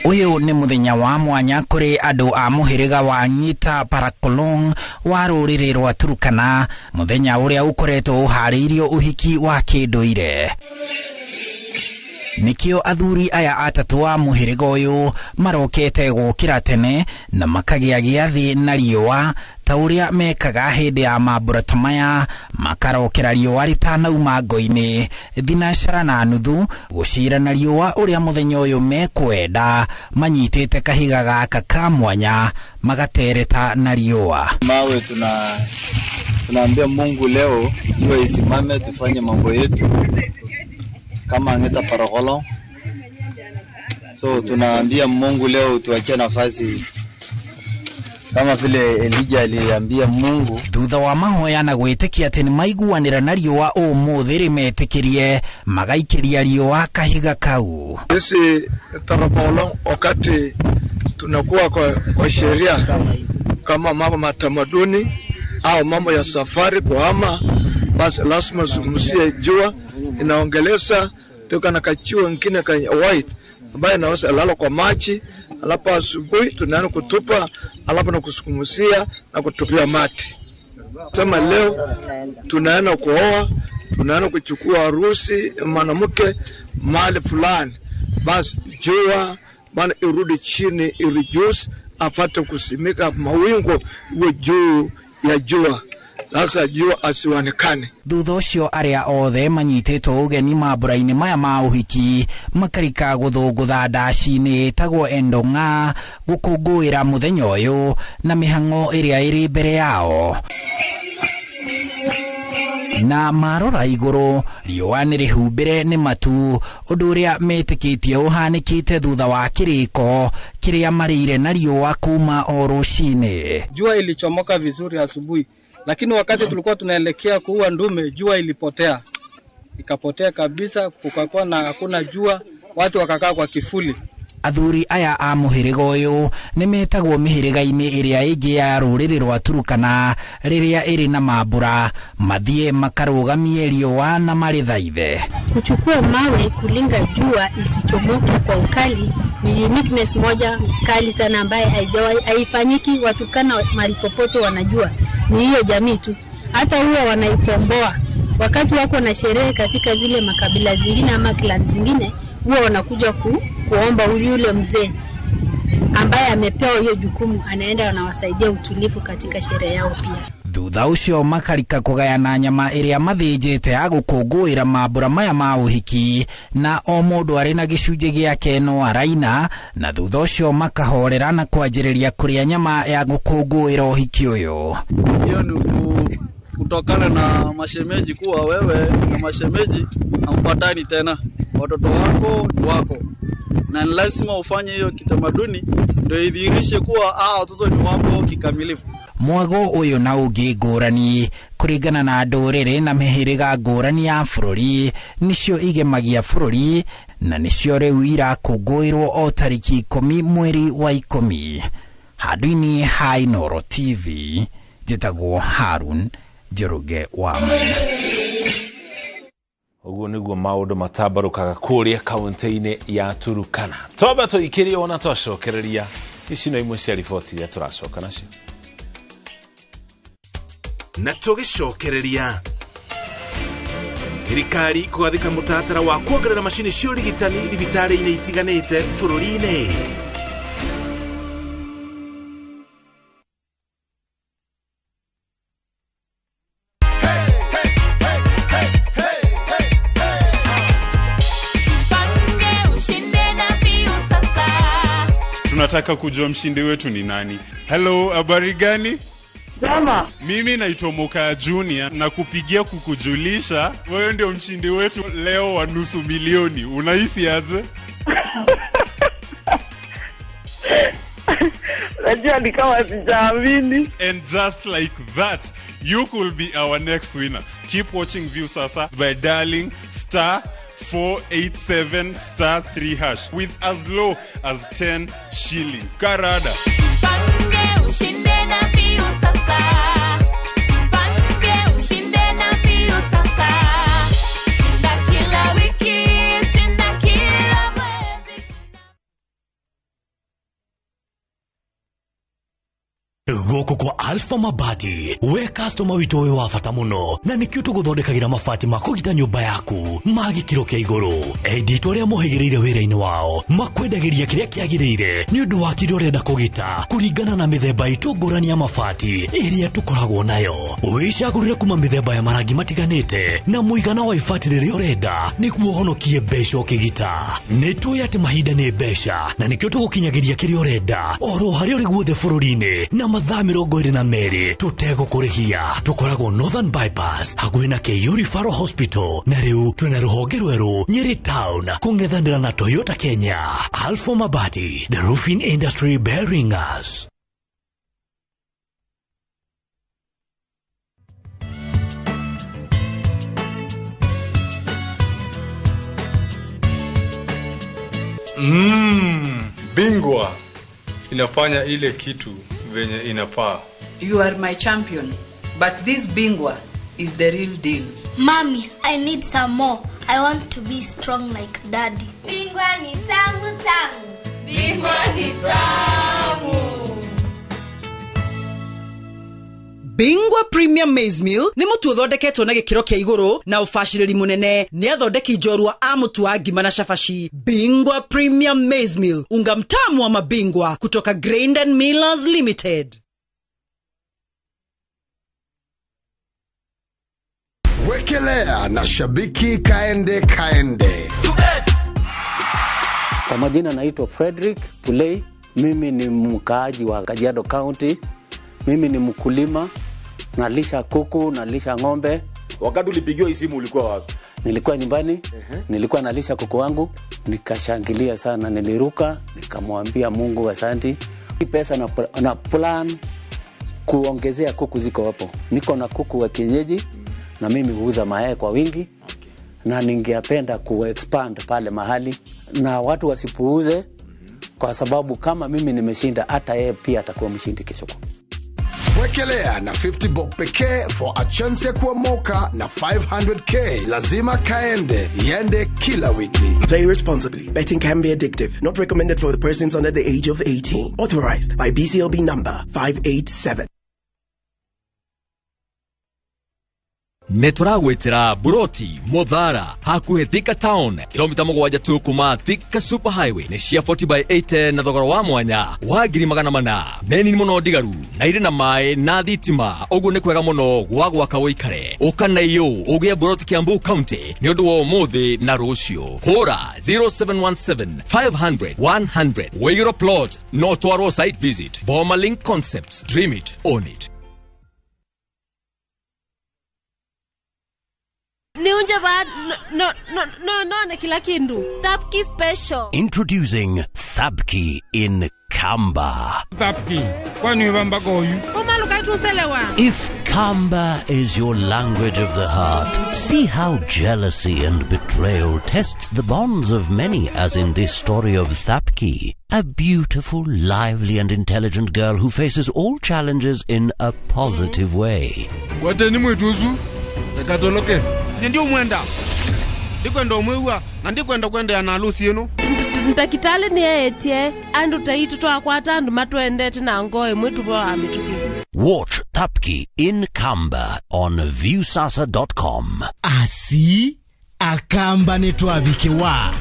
Uyu ni muthenya wa mwanya kuri andu a muhiriga wa Nyita Parakolong wa ruriri rwa Turkana, muthenya uria ukoretwo uhariirio uhiki wa kinduire. Nikio athuri aya atatu wa muhiriga uyu marokete gukira tene na makagia giathi na riũa ta uria mekaga hindi ya mambura ta maya, makarokera riũa ritanauma ngo-inĩ thinacara na nuthu gucira na riũa uria muthenya uyu mekwenda, manyitite kahiga gaka ka mwanya magatereta na riũa. Mawe tunaambia Mungu leo tuwe isimame tufanye mambo yetu kama Nyita Parakolong. So tunaambia Mungu leo tuachie nafasi kama vile Elijah aliambia Mungu. Thutha wa mahoya na gwĩtĩkia atĩ nĩ maiguanĩra na riũa ũmũthĩ rĩmetĩkĩrie magaikiria riũa kahiga kau. Sisi Parakolong wakati tunakuwa kwa sheria kama mambo matamaduni au mambo ya safari kuhama, basi lazima zungumzie jua inaongeleza toka na kachuo ngine ka white ambayo inaweza lala kwa maji, alafu asubuhi tunaenda kutupa, alafu na kusukumusia na kutupia mati. Sema leo tunaenda kuoa, tunaenda kuchukua harusi mwanamke mahali fulani, basi jua bana irudi chini, ireduce, afate kusimika mawingu iwe juu ya jua. Sasa jua asiwanekane. Thutha ucio aria othe manyititwo ugeni mambura-ini maya ma uhiki makarika guthungutha ndaci-ini tagwo endong'a gukungũĩra muthenya uyu na mihang'o iria iri mbere yao. Na marora iguru riũa nĩ rĩhumbĩre nĩ matu, ũndũ ũrĩa metĩkĩtie ũhanĩkĩte thutha wa kĩrĩko kĩrĩa marĩire na riũa kuma o rũcinĩ. Jua ilichomoka vizuri asubuhi, lakini wakati tulikuwa tunaelekea kuua ndume, jua ilipotea, ikapotea kabisa, kukakuwa na hakuna jua, watu wakakaa kwa kifuli. Athuri aya a muhiriga uyu ni metagwo mihiriga-ini iria ingi ya ruriri rwa Turukana riria iri na mambura mathie makarugamie riũa na marithaithe. Kuchukua mawe kulinga jua isichomoke kwa ukali ni uniqueness moja kali sana ambaye haifanyiki. Waturkana maripopoto wanajua, ni hiyo jamii tu, hata huwa wanaipomboa wakati wako na sherehe katika zile makabila zingine ama clan zingine, huwa wanakuja kuomba yule mzee ambaye amepewa hiyo jukumu, anaenda anawasaidia utulivu katika sherehe yao pia. Thutha ucio makarika kugayana nyama iria mathinjite ya gukungũĩra mambura maya ma uhiki, na o mũndũ arĩ na gĩcunjĩ gĩake no araina, na thutha ucio makahorera na kwanjĩrĩria kũrĩa nyama ya gukungũĩra uhiki ũyũ. Hiyo ni kutokana na mashemeji kuwa wewe na mashemeji hampatani tena, watoto wako ni wako, na lazima ufanye hiyo kitamaduni ndio idhihirishe kuwa watoto ni wako kikamilifu. Mwago uyu na ungi ngũrani kũringana na ndũrĩrĩ na mĩhĩrĩga ngũrani ya bũrũri nicio igemagia bũrũri, na nicio rĩu irakũngũĩrwo o tariki 10 mweri wa 10. Handũ-inĩ ha Inooro TV, njĩtagwo Harun Njoroge wa Manya. Uguo niguo maundu matambarukaga kuria kaunti-ini ya Turukana. Toba tuikirie ona twacokereria ici no imwe cia riboti iria turacoka nacio na tugicokereria. Thirikari kũgathĩka mũtaratara wa kuongerera macini cia ũrigitani thibitarĩ-inĩ itiganĩte bũrũri-inĩ. Tunataka kujua mshindi wetu ni nani. Hello, habari gani? Jama. Mimi naitwa Moka Junior na kupigia kukujulisha wewe ndio mshindi wetu leo wa nusu milioni. Unahisi aje? Najua ni kama sijaamini. And just like that, you could be our next winner. Keep watching View Sasa by dialing *487*3# with as low as 10 shillings. Karada. Goko kwa Alpha Mabati, we customer wito we wafata muno, na nikio tuguthondekagira mabati makugita nyumba yaku magikiro kia iguru. Edito ria muhigireire wira-ini wao makwendagiria kiria kiagirire ni undu wa kiria urenda kugita kuringana na mithemba itu ngurani ya mabati iria tukoragwo nayo. Wicagurire kuma mithemba ya marangi matiganite na muigana wa ibati riria urenda niguo honokie mbeca ukigita. Nitui ati mahinda ni mbeca, na nikio tugukinyagiria kiria urenda oro haria uri guothe bururi-ini na mathaa 22 tutegũkũrĩhia. Tukoragwo Northern Bypass hakuhĩ na KU Referral Hospital, na rĩu twĩna rũhonge rwerũ Nyeri Town kũng'ethanĩra na Toyota Kenya. Alpha Mabati, the roofing industry bearing us. Bingwa inafanya ile kitu venye inafaa. You are my champion, but this bingwa is the real deal. Mommy, I need some more. I want to be strong like daddy. Bingwa ni tamu tamu. Bingwa ni tamu. Bingwa Premium Maize Meal ni mutu uthondeketwo na gikiro kia iguru na ufashiriri munene ni athondeki njorua a mutu wa ngima na shafashi. Bingwa Premium Maize Meal, unga mtamu wa mabingwa kutoka Grain and Millers Limited. Wekelea na shabiki kaende. Kwa majina naitwa Frederick Pulei. Mimi ni mkaaji wa Kajiado County. Mimi ni mkulima, nalisha kuku, nalisha ng'ombe. Wakati ulipigiwa simu ulikuwa wapi? Nilikuwa nyumbani. Nilikuwa nalisha kuku wangu, nikashangilia sana, niliruka, nikamwambia Mungu asante. Hii pesa na plan kuongezea kuku ziko hapo. Niko na kuku wa kienyeji na mimi huuza mayai kwa wingi. Na ningependa kuexpand pale mahali na watu wasipuuze kwa sababu kama mimi nimeshinda hata yeye pia atakuwa mshindi kesho. Wekelea na 50 bob pekee for a chance ya kuomoka na 500k. Lazima kaende, yende kila wiki. Play responsibly. Betting can be addictive. Not recommended for the persons under the age of 18. Authorized by BCLB number 587. Neturagwetera Buroti Modhara hakuhe Thika Town kilomita 7 tu kuma Thika Super Highway ni cia 40/80 na thogora wa mwanya wa ngiri 400 neni muno digaru na ire na mai na thitima ugu ni kwega muno gwa gwaka wikare ukana iyo ugie Buroti Kiambu County ni undu wa muthi na rucio hora 0717 500 100 Wayro plot no twaro site visit Boma Link Concepts, dream it, own it. No, kila kindu. Thapki special. Introducing Thabki in Kamba. Thabki, kwani wamba goyu? Koma lukaitu selewa. If Kamba is your language of the heart, see how jealousy and betrayal tests the bonds of many, as in this story of Thabki, a beautiful, lively and intelligent girl who faces all challenges in a positive way. Wateni mwetuzu, ekatoloke. Ndio mwenda. Ndikwenda umwewa na ndikwenda kwenda ya nalusi eno. Ntakitale ni etie andu taitu twakwata andu matwendete na ngoe mwetu bo amituki. Watch Thabki in Kamba on viewsasa.com. Asi akamba netwabike wa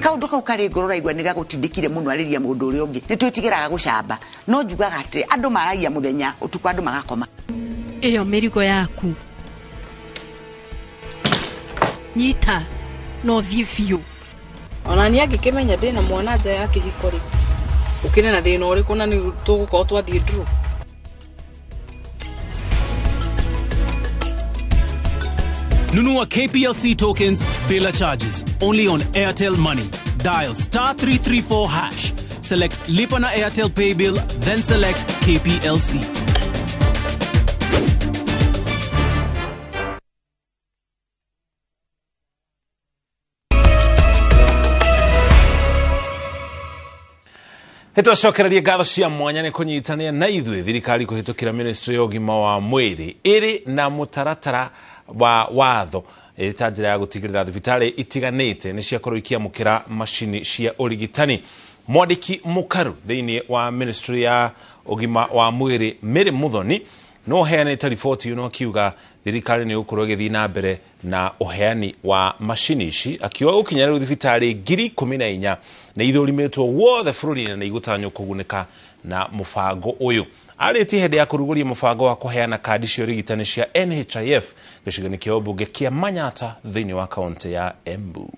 Kaudoka ukari gorora igwa niga gutindikire muno ariria mundu uri ongi nitwitigiraga gucamba no njugaga ati andu maragia muthenya utuku andu magakoma iyo mirigo yaku nyita no thifio ona ni agikimenya ndina mwana nja yake hikori ukine na thina uriku na ni tuguko twathie ndru Nunua KPLC tokens bila charges only on Airtel Money. Dial *334#. Select Lipa na Airtel Pay Bill, then select KPLC. Heto shokereria ngatho cia mwanya ni kunyitania na ithuĩ thirikari kuhitukira ministry ya ũgima wa mwĩrĩ iri na mutaratara wa watho ta njĩra ya gũtigĩrĩra thibitarĩ itiganĩte nĩ ciakorwo ikiamũkĩra macini cia ũrigitani. Mwandĩki mũkaru thĩinĩ wa ministry ya ũgima wa mwĩrĩ Mary Muthoni no heanĩte riboti ĩno akiuga thirikari nĩ gũkorwo ĩgĩthiĩ na mbere na ũheani wa macini ici akiuga gũkinya rĩu thibitarĩ 14,000 na ithũrimĩtwo wothe bũrũri-inĩ na igũtanywo kũgunĩka na mũbango ũyũ. Arĩtie hĩndĩ ya kũrugũria mũbango wa kũheana kandi cia ũrigitani cia NHIF gĩcigo-inĩ kĩa ũmbunge kĩa Manyatta thĩinĩ wa kaunti ya Embu.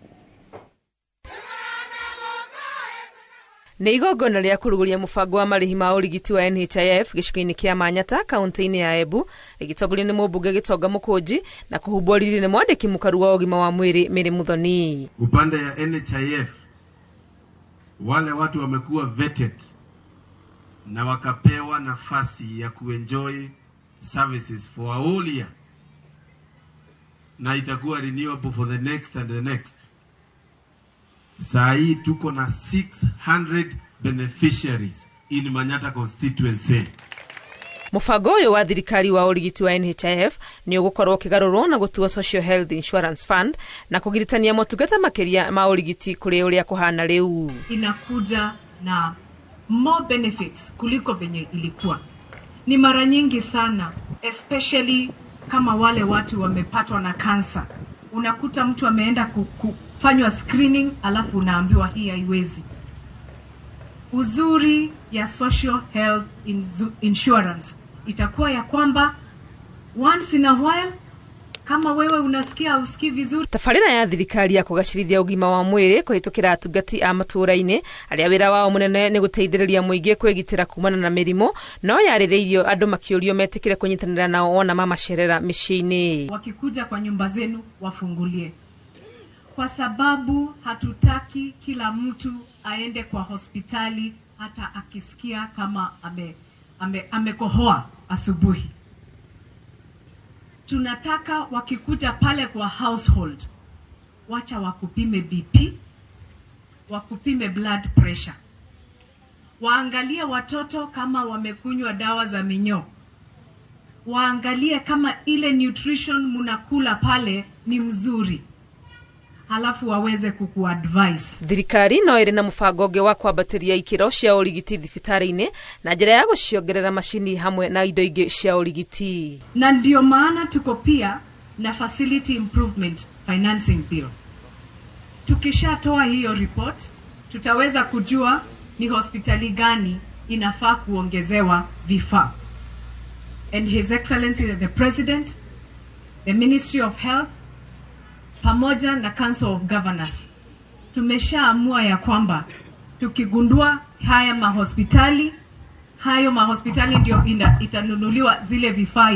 Nĩ igongona rĩa kũrugũria mũbango wa marĩhi ma ũrigiti wa NHIF gĩcigo-inĩ kĩa Manyatta kaunti-inĩ ya Embu ĩgĩtongorio nĩ mũmbunge Gĩtonga Mũkũnji na kũhumbwo riri nĩ mwandĩki mũkaru wa ũgima wa mwĩrĩ Mary Muthoni. Upande ya NHIF wale watu wamekuwa vetted na wakapewa nafasi ya kuenjoy services for a whole year na itakuwa renewable for the next and the next. Saa hii tuko na 600 beneficiaries in Manyatta constituency. Mũbango ũyũ wa thirikari wa ũrigiti wa NHIF nĩ ũgũkorwo ũkĩgarũrwo na gũtua Social Health Insurance Fund na kũgiritania motungata makĩria ma ũrigiti kũrĩ ũrĩa kũhana rĩu. Inakuja na more benefits kuliko venye ilikuwa. Ni mara nyingi sana, especially kama wale watu wamepatwa na kansa. Unakuta mtu ameenda kufanywa screening alafu unaambiwa hii haiwezi. Uzuri ya Social Health Insurance itakuwa ya kwamba once in a while, kama wewe unasikia usikii vizuri. Tabarĩra ya thirikari ya kũgacĩrithia ũgima wa mwĩrĩ kũhĩtũkĩra atungati a matũũra-inĩ arĩa wĩra wao mũnene nĩ gũteithĩrĩria mũingĩ kwĩgitĩra kumana na mĩrimũ, no yarĩrĩirio andũ makĩũrio metĩkĩre kũnyitanĩra nao ona mamacerera mĩciĩ-inĩ. Wakikuja kwa nyumba zenu wafungulie, kwa sababu hatutaki kila mtu aende kwa hospitali hata akisikia kama amekohoa asubuhi. Tunataka wakikuja pale kwa household, wacha wakupime BP, wakupime blood pressure, waangalie watoto kama wamekunywa dawa za minyoo, waangalie kama ile nutrition munakula pale ni mzuri, halafu waweze kukuadvise. Thirikari no ĩrĩ na mũbango ũngĩ wa kwambatĩria ikĩro cia ũrigiti thibitarĩ-inĩ na njĩra ya gũciongerera macini hamwe na indo ingĩ cia ũrigiti. Na ndio maana tuko pia na facility improvement financing bill. Tukishatoa hiyo report, tutaweza kujua ni hospitali gani inafaa kuongezewa vifaa. And His Excellency the President, the Ministry of Health, pamoja na Council of Governors, tumeshaamua ya kwamba tukigundua hayo mahospitali ndio itanunuliwa zile vifaa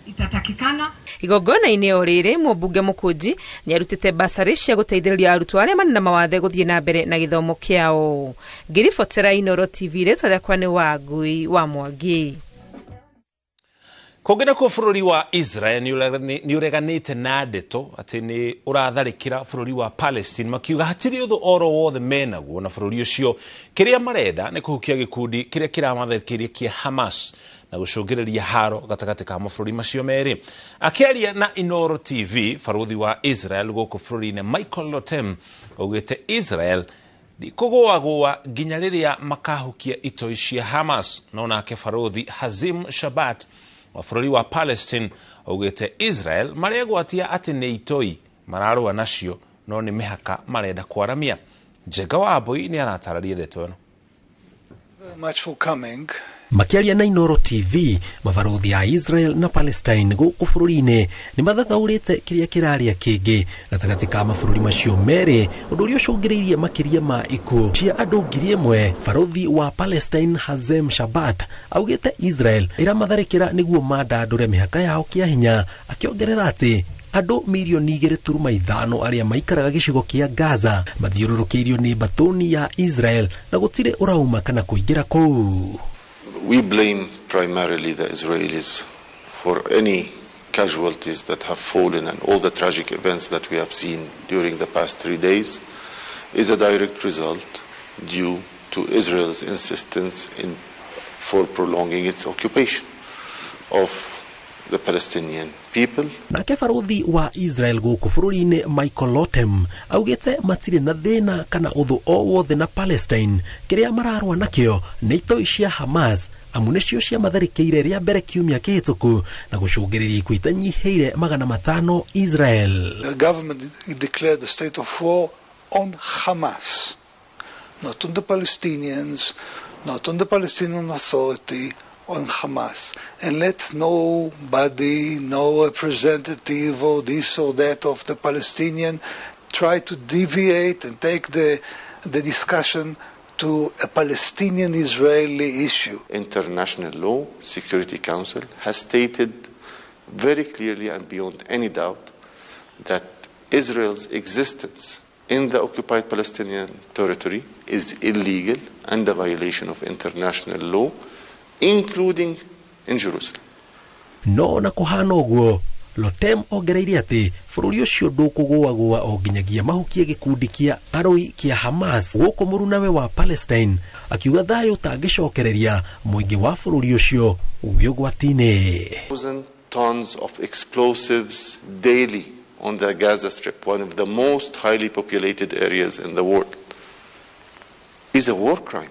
itatakikana. Igongona-inĩ o rĩrĩ mũmbunge Mũkũnji nĩ arutĩte basarĩ cia gũteithĩrĩria arutwo arĩa marĩ na mawathe gũthiĩ na mbere na gĩthomo kĩao. Ngĩribotera Inooro TV, rĩtwa rĩakwa nĩ Wangui wa Mwangi. Kũngĩna kũ bũrũri wa Israel nĩ ũreganĩte na ndeto atĩ nĩ ũratharĩkĩra bũrũri wa Palestine, makiuga hatirĩ ũthũ oro wothe menaguo na bũrũri ũcio. Kĩrĩa marenda nĩ kũhukia gĩkundi kĩrĩa kĩramatharĩkĩire kĩa Hamas na gũcũngĩrĩria haro gatagatĩ ka mabũrũri macio merĩ. Akĩaria na Inooro TV, barũthi wa Israel gũkũ bũrũri-inĩ Michael Lotem augĩte Israel kũgũagũa nginya rĩrĩa makahukia itoi cia Hamas, no nake barũthi Hazim Shabat wa bũrũri wa Palestine augĩte Israel maregwatia atĩ nĩ itoi mararũa nacio no nĩ mĩhaka marenda kwaramia. Njega wa Mbũi nĩ aratararia ndeto ĩno. Makiaria na Inooro TV, mabarũthi a Israel na Palestine gũkũ bũrũri-inĩ nĩ mathathaũrĩte kĩrĩa kĩrarĩa kĩngĩ gatagatĩ ka mabũrũri macio merĩ, ũndũ ũrĩa ũcũngĩrĩirie makĩria ma ikuũ cia andũ 1,000. Barũthi wa Palestine Hazem Shabat augĩte Israel ĩramatharĩkĩra nĩguo mandandũre mĩhaka yao kĩa hinya, akĩongerera atĩ andũ milioni 2.5 arĩa maikaraga gĩcigo kĩa Gaza mathiũrũrũkĩirio nĩ mbatoni ya Israel na gũtirĩ ũrauma kana kũingĩra kũu. We blame primarily the Israelis for any casualties that have fallen, and all the tragic events that we have seen during the past 3 days is a direct result due to Israel's insistence for prolonging its occupation of the Palestinian people. Nake barũthi wa Israel gũkũ bũrũri-inĩ Michael Lotem augĩte matirĩ na thĩna kana ũthũ o wothe na Palestine, kĩrĩa mararũa nakĩo nĩ itoi cia Hamas, amu nĩcio cia matharĩkĩire rĩa mbere kiumia kĩhĩtũku na gũcũngĩrĩria ikuũ itanyihĩire 500 Israel. The government declared the state of war on Hamas, not on the Palestinians, not on the Palestinian Authority, on Hamas, and let nobody, no representative or this or that of the Palestinian try to deviate and take the discussion to a Palestinian-Israeli issue. International law, Security Council, has stated very clearly and beyond any doubt that Israel's existence in the occupied Palestinian territory is illegal and a violation of international law, including in Jerusalem. No na kũhana ũguo, Lotem ongereire ati bururi ucio ndukugwa o nginyagia mahukie gikundi kia arui kia Hamas guko murunawe wa Palestine, akiuga thayo tangicokereria muingi wa bururi ucio ugwatine. 1,000 tons of explosives daily on the Gaza Strip, one of the most highly populated areas in the world, is a war crime.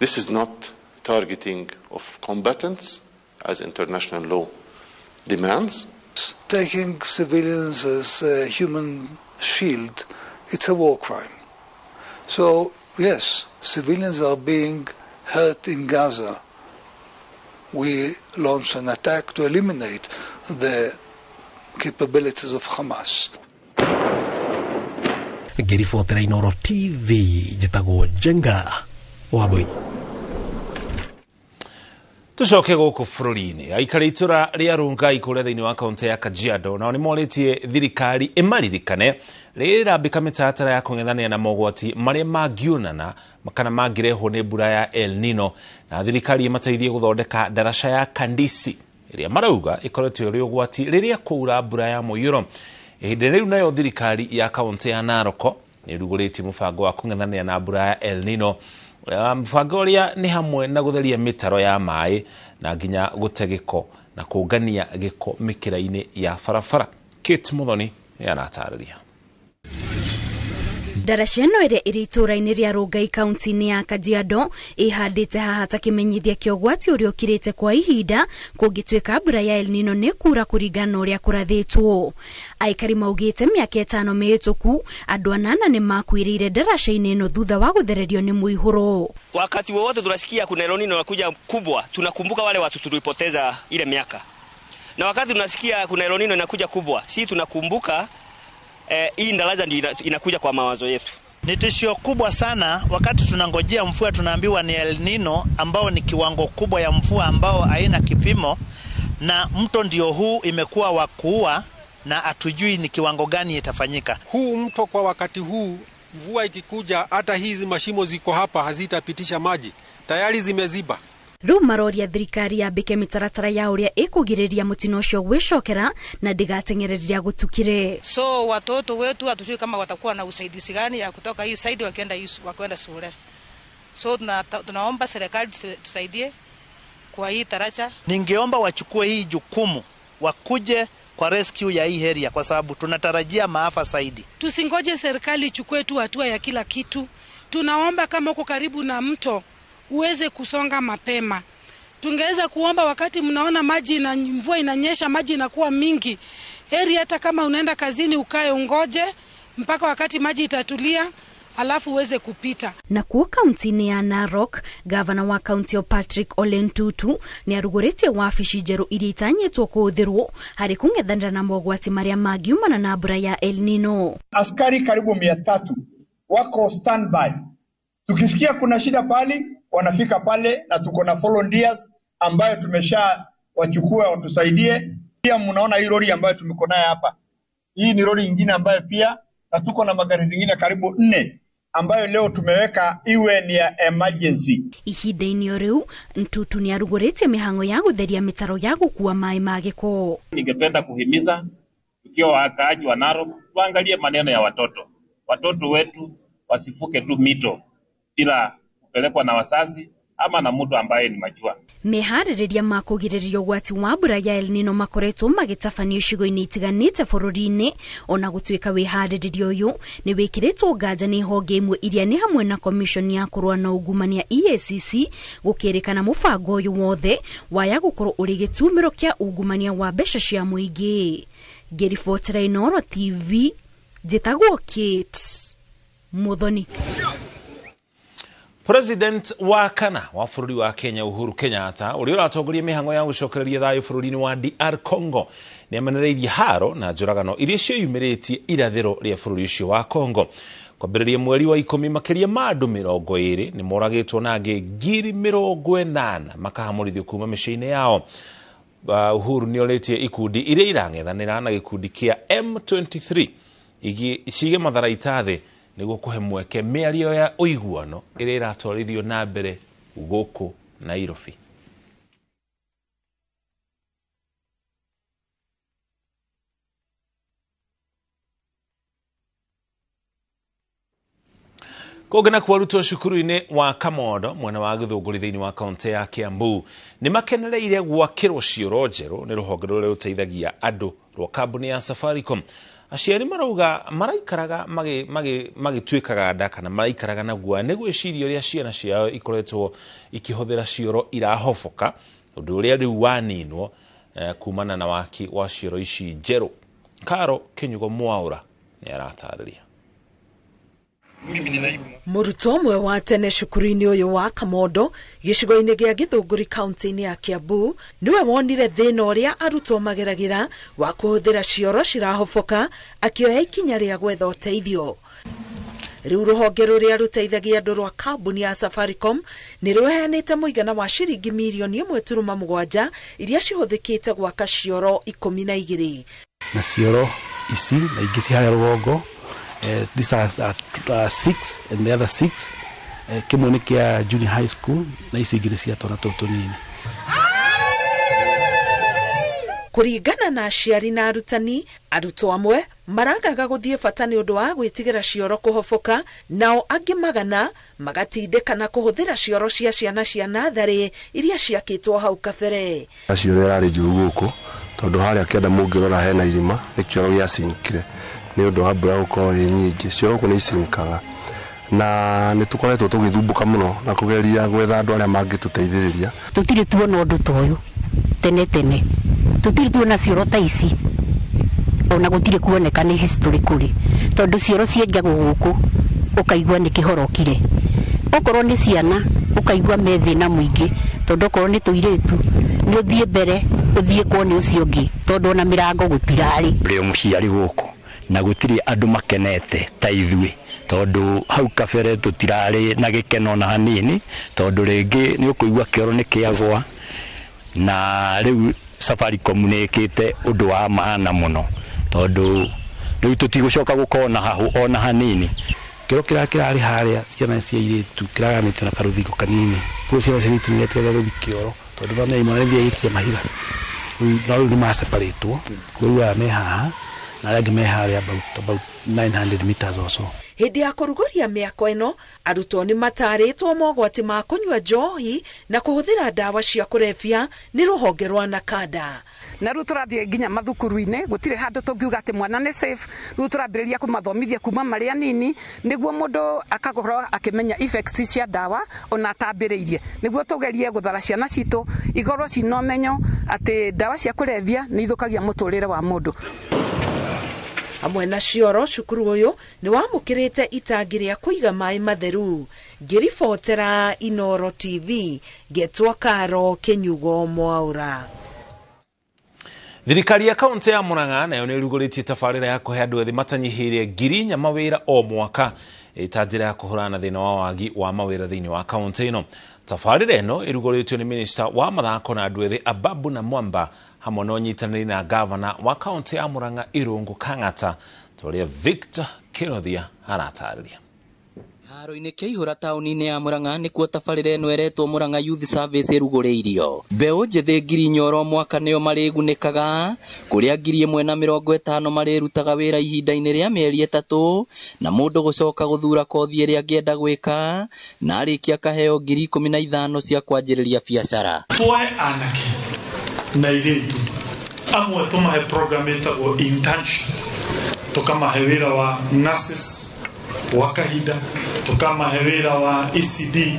This is not targeting of combatants as international law demands. Taking civilians as a human shield, it's a war crime. So, yes, civilians are being hurt in Gaza. We launched an attack to eliminate the capabilities of Hamas. Ngiribotera Inooro TV njitagwo Jenga Wabui. Tucoke guku bururi-ini aikari itura ria Rongai kuria thiini wa kaunti ya Kajiado nao nimoritie thirikari imaririkane rirambika mitatara ya kung'ethania na mogwati maria mangiunana kana mangirehwo ni mbura ya El Nino, na thirikari imateithie guthondeka daraca ya Kandisi iria marauga ikoretwo iri ugwati riria kuura mbura ya muiyuro. Ihinda riu nayo thirikari ya kaunti ya Naroko niruguritie mubango wa kung'ethania na mbura ya El Nino. Mbango uria ni hamwe na gutheria mitaro ya mai na nginya gutegeko na kungania giko mikira-ini ya farafara. Kate Muthoni yanatariria. Daraca ĩno ĩrĩa ĩrĩ itũra-inĩ rĩa Rongai kaunti-inĩ ya Kajiado ĩhandĩte haha ta kĩmenyithia kĩa ũgwati ũrĩa ũkirĩte kwa ihinda kũngĩtuĩka mbura ya El Nino nĩ kuura kũringana ũrĩa kũrathĩtwo. Aikari maugĩte mĩaka 5 mĩhĩtũku andũ 8 nĩ makuĩrĩire daraca-inĩ ĩno thutha wa gũthererio nĩ mũihũro. Wakati wowote tunasikia kuna El Nino inakuja kubwa, tunakumbuka wale watu tulipoteza ile miaka. Na wakati tunasikia kuna El Nino inakuja kubwa, si tunakumbuka hii ndalaza ndio inakuja kwa mawazo yetu. Ni tishio kubwa sana wakati tunangojea mvua, tunaambiwa ni El Nino ambao ni kiwango kubwa ya mvua ambao haina kipimo, na mto ndio huu imekuwa wa kuua na hatujui ni kiwango gani itafanyika. Huu mto kwa wakati huu mvua ikikuja hata hizi mashimo ziko hapa hazitapitisha maji, tayari zimeziba. Rĩu maroria thirikari yambike mitaratara ya ũrĩa ĩkũgirĩrĩria mũtino ũcio gwĩcokera na ndĩgateng'ereria gũtukire. So watoto wetu hatujui kama watakuwa na usaidizi gani ya kutoka hii side wakienda shule. So tunaomba serikali tusaidie kwa hii taracha. Ningeomba wachukue hii jukumu, wakuje kwa rescue ya hii area kwa sababu tunatarajia maafa zaidi. Tusingoje serikali ichukue tu hatua ya kila kitu. Tunaomba kama uko karibu na mto uweze kusonga mapema. Tungeweza kuomba wakati mnaona maji na mvua inanyesha, maji inakuwa mingi, heri hata kama unaenda kazini ukae ungoje mpaka wakati maji itatulia alafu uweze kupita. Na kuo kaunti-inĩ ya Narok, gavana wa kaunti ya Patrick Ole Ntutu ni arugũrĩtie wabici njerũ iria itanyĩtwo kũhũthĩrwo harĩ kũng'ethanĩra na mogwati marĩa mangiumana na mbura ya El Nino. Askari karibu 300 wako standby. Tukisikia kuna shida pale wanafika pale, na tuko na volunteers ambayo tumesha wachukua watusaidie. Pia mnaona hii lori ambayo tumeko nayo hapa. Hii ni lori nyingine ambayo pia, na tuko na magari zingine karibu 4 ambayo leo tumeweka iwe ni ya emergency. Ihinda-inĩ rĩu Ntutu nĩ arugũrĩtie mĩhang'o ya gũtheria mĩtaro ya gũkua maĩ ma gĩko. Ningependa kuhimiza tukiwa wakaaji wa Narok tuangalie maneno ya watoto. Watoto wetu wasifuke tu mito bila kupelekwa na wazazi ama na mtu ambaye ni majua. Meharĩrĩria ma kũgirĩrĩria ũgwati wa mbura ya El Nino makoretwo magĩtabanio icigo-inĩ itiganĩte bũrũri-inĩ, ona gũtuĩka wĩharĩrĩria ũyũ nĩ wĩkĩrĩtwo nganja nĩ honge imwe iria nĩ hamwe na komishoni ya kũrũa na ungumania EACC gũkĩrĩkana mũbango ũyũ wothe waya gũkorwo ũrĩ gĩtumĩro kĩa ungumania wa mbeca cia mũingĩ. Ngĩribotera Inooro TV njĩtagwo Kate Muthoni. President wa kana wa bururi wa Kenya Uhuru Kenyatta uri uratongoria mihango ya gucokereria thayo bururi-ini wa DR Congo ni amenereirie haro na njuragano iria ciumiritie irathiro ria bururi ucio wa Congo. Kwambĩrĩria mweri wa 10 makiria ma andu 20 ni moragĩtwo na angĩ 80,000 makahamũrithio kuma mĩciĩ-inĩ yao. Uhuru ni orĩtie ikundi iria irang'ethanĩra na gĩkundi kia M23 cige matharaita thĩ nĩguo kũhe mweke mĩario ya ũiguano ĩrĩa ĩratwarithio na mbere gũkũ Nairobi. Kogena kwa ruto shukuru-ini wa Kamodo mwena wa githunguri thiini wa kaunti ya Kiambu ni makenereire gwakirwo cioro njeru ni ruhonge ruria ruteithagia andu rwa kambuni ya Safaricom. Aciari marauga maraikaraga magituikaga nda kana maraikaraga naguo ni gwiciria uria ciana ciao ikoretwo ikihuthira cioro irahofoka undu uria riu waninwo kumana na waki wa cioro ici njeru. Karo Kinyugo Mwaura ni aratariria. Muruto mwe wa tene cukuru-ini uyu wa Kamodo gicigo-ini gia Githunguri kaunti-ini ya Kiambu niwe wonire thina uria arutwo mageragira wa kuhuthira cioro cirahofoka akioya ikinya ria gwetha uteithio. Riu ruhonge ruria ruteithagia andu rwa kambuni ya Safaricom ni ruheanite muigana wa ciringi mirioni 1.7 iria cihuthikite gwaka cioro 12 na cioro ici na ingi cihaya rugongo. These are 6 and the other 6 kimwe ni kia junior high school na icio ingĩ cia twana tũtũ nini. Kuringana na aciari na arutani, arutwo amwe maragaga guthie bata ni undu wa gwitigira cioro kuhofoka, nao angi magana magatindikana kuhuthira cioro cia ciana cia nathari iria ciakitwo hau kabere. Cioro irari njuru guku tondu haria kenda mungirora hena irima ni kioro gia sinkire ni undu wa mbura gukorwo i nyingi. Cioro ku ni isinkaga na ni tukoretwo tugithumbuka muno na kugeria gwetha andu aria mangituteithiriria. Tutiri tuona undu toyu tene tutiri tuona cioro ta ici ona gutiri kuoneka ni history kuri tondu cioro cienjagwo guku ukaigua ni kihorokire okorwo ni ciana ukaigua methina muingi tondu okorwo ni tuiretu ni uthie mbere uthie kwoni ucio ngi tondu ona mirango gutirari ri muciari guku na gutiri andu makenete ta ithui tondu hau kabere tutirari na gikeno na hanini tondu ringi ni ukuigua kioro ni kiagwa na riu Safaricom nekite undu wa maana muno tondu riu tutigucoka gukona hahu ona hanini. Kioro kirari haria ciana cia iritu kiraganitwo na karuthingo kanini kuo ciana cia iritu netigaga guthi kioro tondu bamwe imwe nithia ikia mahiga riu ni maseparatwo kuo me haha na arĩa me haria about 900 meters or so. Hindi ya kuruguria miako ino arutwo ni mataritwo mogwati ma kunywa njohi na kuhuthira dawa cia kurefia ni ruhonge rwa nakada. Na riu turathie nginya mathukuru-ini gutire handu tungiuga ati mwana ni safe. Riu turambiriria kumathomithia kuma mari anini niguo mundu akagorwo akimenya effects cia dawa ona atambiriirie niguo tugerie guthara ciana citu igorwo cina umenyo ati dawa cia kurefia ni ithukagia muturire wa mundu. Amwe na cioro cukuru uyu ni wamukirite itangi ria kuiga mai matheru. Ngiribotera Inooro TV getwa Karo Kinyugo Mwaura. Thirikari ya kaunti ya Murang'a nayo ni ruguritie tafarira ya kuhe andu ethi matanyihirie ngiri mawira o mwaka itanjira ya kuhurana thina wa wagi wa mawira thiini wa kaunti ino. Tafarira ino iruguritio ni minister wa mathako na andu ethi Ababu na Mwamba hamwe na unyitaniri na gavana wa kaunti ya Murang'a Irungu Kang'ata turia Victor Kinothia aratariria. Haro-ini Keihura tauni-ini ya Murang'a nikuo tabarĩra ĩno ĩretwo Murang'a Youth Service ĩrugũrĩirio. Mbeũ njĩthĩ ngiri nyoro mwaka nĩo marĩgunĩkaga, kũrĩa 150 marĩrutaga wĩra ihinda-inĩ rĩa mĩeri 3 na mũndũ gũcoka gũthura kothi ĩrĩa angĩenda gwĩka na arĩkia kaheo 15,000 cia kwanjĩrĩria biacara. Tuoe anake na airĩtu amwe tũmahe program ĩtagwo internship, tukamahe wĩra wa nurses wakahida, tukamahe wĩra wa ECD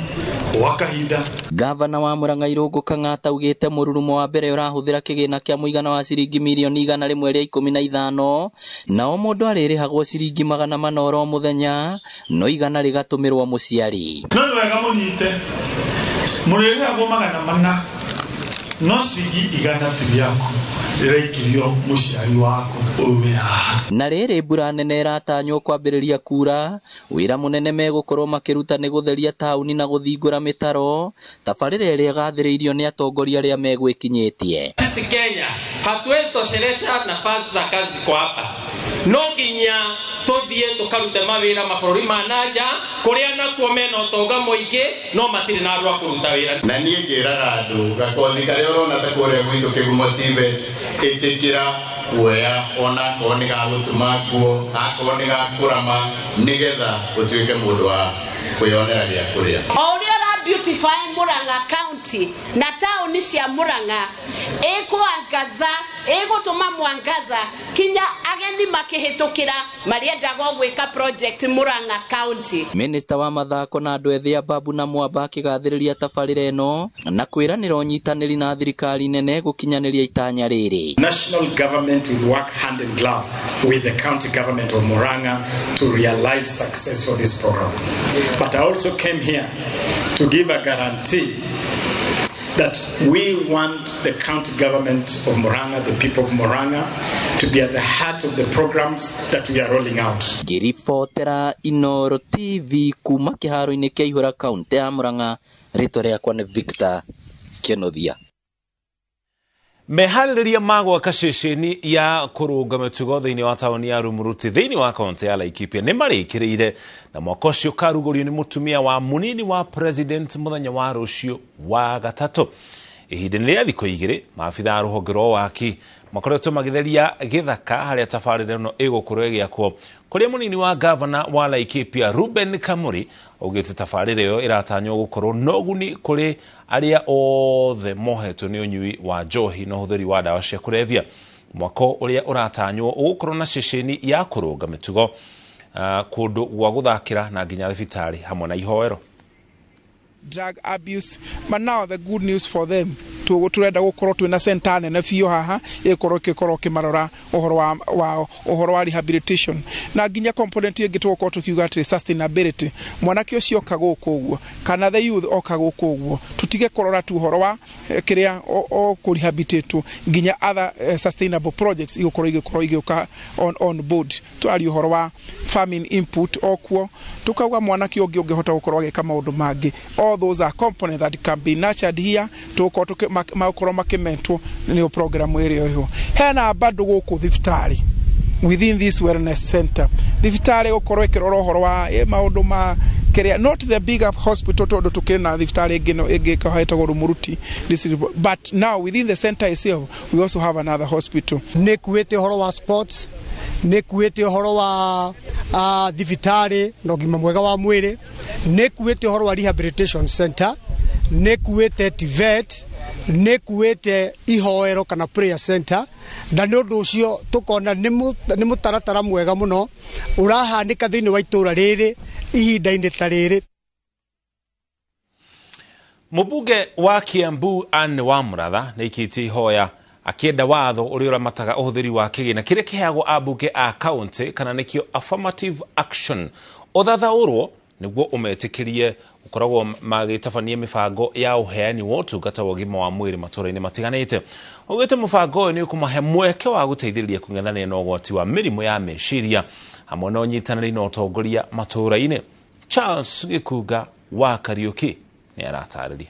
wakahida. Gavana wa Murang'a Irungu Kang'ata augĩte mũrurumo wa mbere ũrahũthĩra kĩgĩna kĩa mũigana wa ciringi mirioni 115 na o mũndũ arĩrĩhagwo ciringi 400 o mũthenya no igana rĩgatũmĩrwo mũciari. No wega mũnyite mũrĩrĩhagwo 400 no ciringi 100 yaku rĩraikirio mũciari waku ũwĩra. Na rĩrĩ mbura nene ĩratanywo kwambĩrĩria kura, wĩra mũnene megũkorwo makĩruta nĩ gũtheria taũni na gũthingũra mĩtaro, tabarĩra ĩrĩa ĩgathĩrĩirio nĩ atongoria arĩa megwĩkinyĩtie. Sisi Kenya hatuwezi toshelesha nafasi za kazi kwa hapa. No nginya tuthie tukarute mawira mabũrũri ma nanja kuria nakuo mena ũtonga mũingĩ no matirĩ na andũ a kũruta wĩra. Na niĩ njĩraga andũ gakothi karĩa ũrona ta kũrĩa gwitũ kĩgumo-TVET ĩtĩkĩra kuoya ona korwo nĩ gagũtuma nguo akorwo nĩ gakũrama nĩgetha ũtuĩke mũndũ wa kwĩyonera gĩa kũrĩa. O ũrĩa beautify Murang'a County na tauni cia Murang'a ĩkũangaza ĩgũtũma mwangaza kinya ageni makĩhĩtũkĩra marĩendaga gwĩka project Murang'a County. Minister wa mathako na andũ ethĩ a Babu na Mwamba akĩgathĩrĩria tabarĩra ĩno na kwĩranĩra ũnyitanĩri na thirikari nene gũkinyanĩria itanya rĩrĩ. National government will work hand in glove with the county government of Murang'a to realize success for this program. But I also came here to give a guarantee that we want the county government of Murang'a, the people of Murang'a, to be at the heart of the programs that we are rolling out. Ngĩribotera Inooro TV kuma kĩharo-inĩ kĩa Ihũra kaunti ya Murang'a, rĩtwa rĩakwa nĩ Victor Kenothia. Meharĩrĩria ma gwaka ceceni ya kũrũnga mĩtugo thĩinĩ wa taũni ya Rumuruti thĩinĩ wa kaunti ya Laikipia nĩ marĩkĩrĩire na mwaka ũcio karugũrio nĩ mũtumia wa mũnini wa president mũthenya wa rũciũ wa gatatũ. Ihinda-inĩ rĩa thikũ igĩrĩ maabitha a rũhonge rwa waki makoretwo magĩtheria gĩthaka harĩa tabarĩra ĩno ĩgũkorwo ĩgĩakwo kũrĩa mũnini wa gavana wa Laikipia Ruben Kamuri augĩte tabarĩra ĩyo ĩratanywo gũkorwo na ũguni kũrĩ arĩa othe mohetwo nĩ ũnyui wa njohi na ũhũthĩri wa ndawa cia kũrebia. Mwaka ũrĩa ũratanywo ũgũkorwo na ceceni ya kũrũnga mĩtugo kũndũ gwa gũthakĩra na nginya thibitarĩ hamwe na ihoero. Drug abuse, but now the good news for them turenda gukorwo twina center nene biũ haha ikorwo kimarora ũhoro wa rehabilitation na nginya component ĩngĩ tũgũkorwo tukiuga atĩ sustainability. Mwanake ũcio oka gũkũ ũguo kana the youth oka gũkũ ũguo tutige kũrora tu ũhoro wa kĩrĩa o rehabilitate nginya other sustainable projects igũkorwo on board. Twari ũhoro wa farming input okuo tukauga mwanake ũngĩ ũngĩhota gũkorwo agĩka maũndũ mangĩ. All those are components that can be nurtured here tũkorwo makorwo makimentwo nĩ program ĩrĩa ĩho. Hena bado gũkũ thibitarĩ within this wellness center. Thibitarĩ gũkorwo ĩkĩrora ũhoro wa maũndũ ma kĩrĩa not the big up hospital tondũ tukĩrĩ na thibitarĩ ĩngĩ ĩkahetagwo Rumuruti district, but now within the center itself we also have another hospital. Nĩ kuĩte ũhoro wa sports, nĩ kuĩte ũhoro wa thibitarĩ na ũgima mwega wa mwĩrĩ, nĩ kuĩte ũhoro wa rehabilitation center, nĩ kuĩte TVET, nĩ kuĩte ihoero kana prayer center. Na nĩ ũndũ ũcio tukona nĩ mũtaratara mwega mũno ũrahanĩka thĩinĩ wa itũra rĩrĩ ihinda-inĩ ta rĩrĩ. Mũmbunge wa Kiambu Anne Wamuratha nĩ aikĩtie ihoya akĩenda watho ũrĩa ũramataga ũhũthĩri wa kĩgĩna kĩrĩa kĩheagwo ambunge a kaunti kana nĩkĩo affirmative action ũthathaũrwo nĩguo ũmetĩkĩrie ũkoragwo magĩtabania mĩbango ya ũheani wa ũtungata wa ũgima wa mwĩrĩ matũũra-inĩ matiganĩte. Augĩte mũbango ũyũ nĩ ũkũmahe mweke wa gũteithĩrĩria kũng'ethanĩra na ũgwati wa mĩrimũ ya meciria hamwe na ũnyitanĩri na ũtongoria matũũra-inĩ. Charles Gĩkunga wa Kariũki nĩ aratarĩria.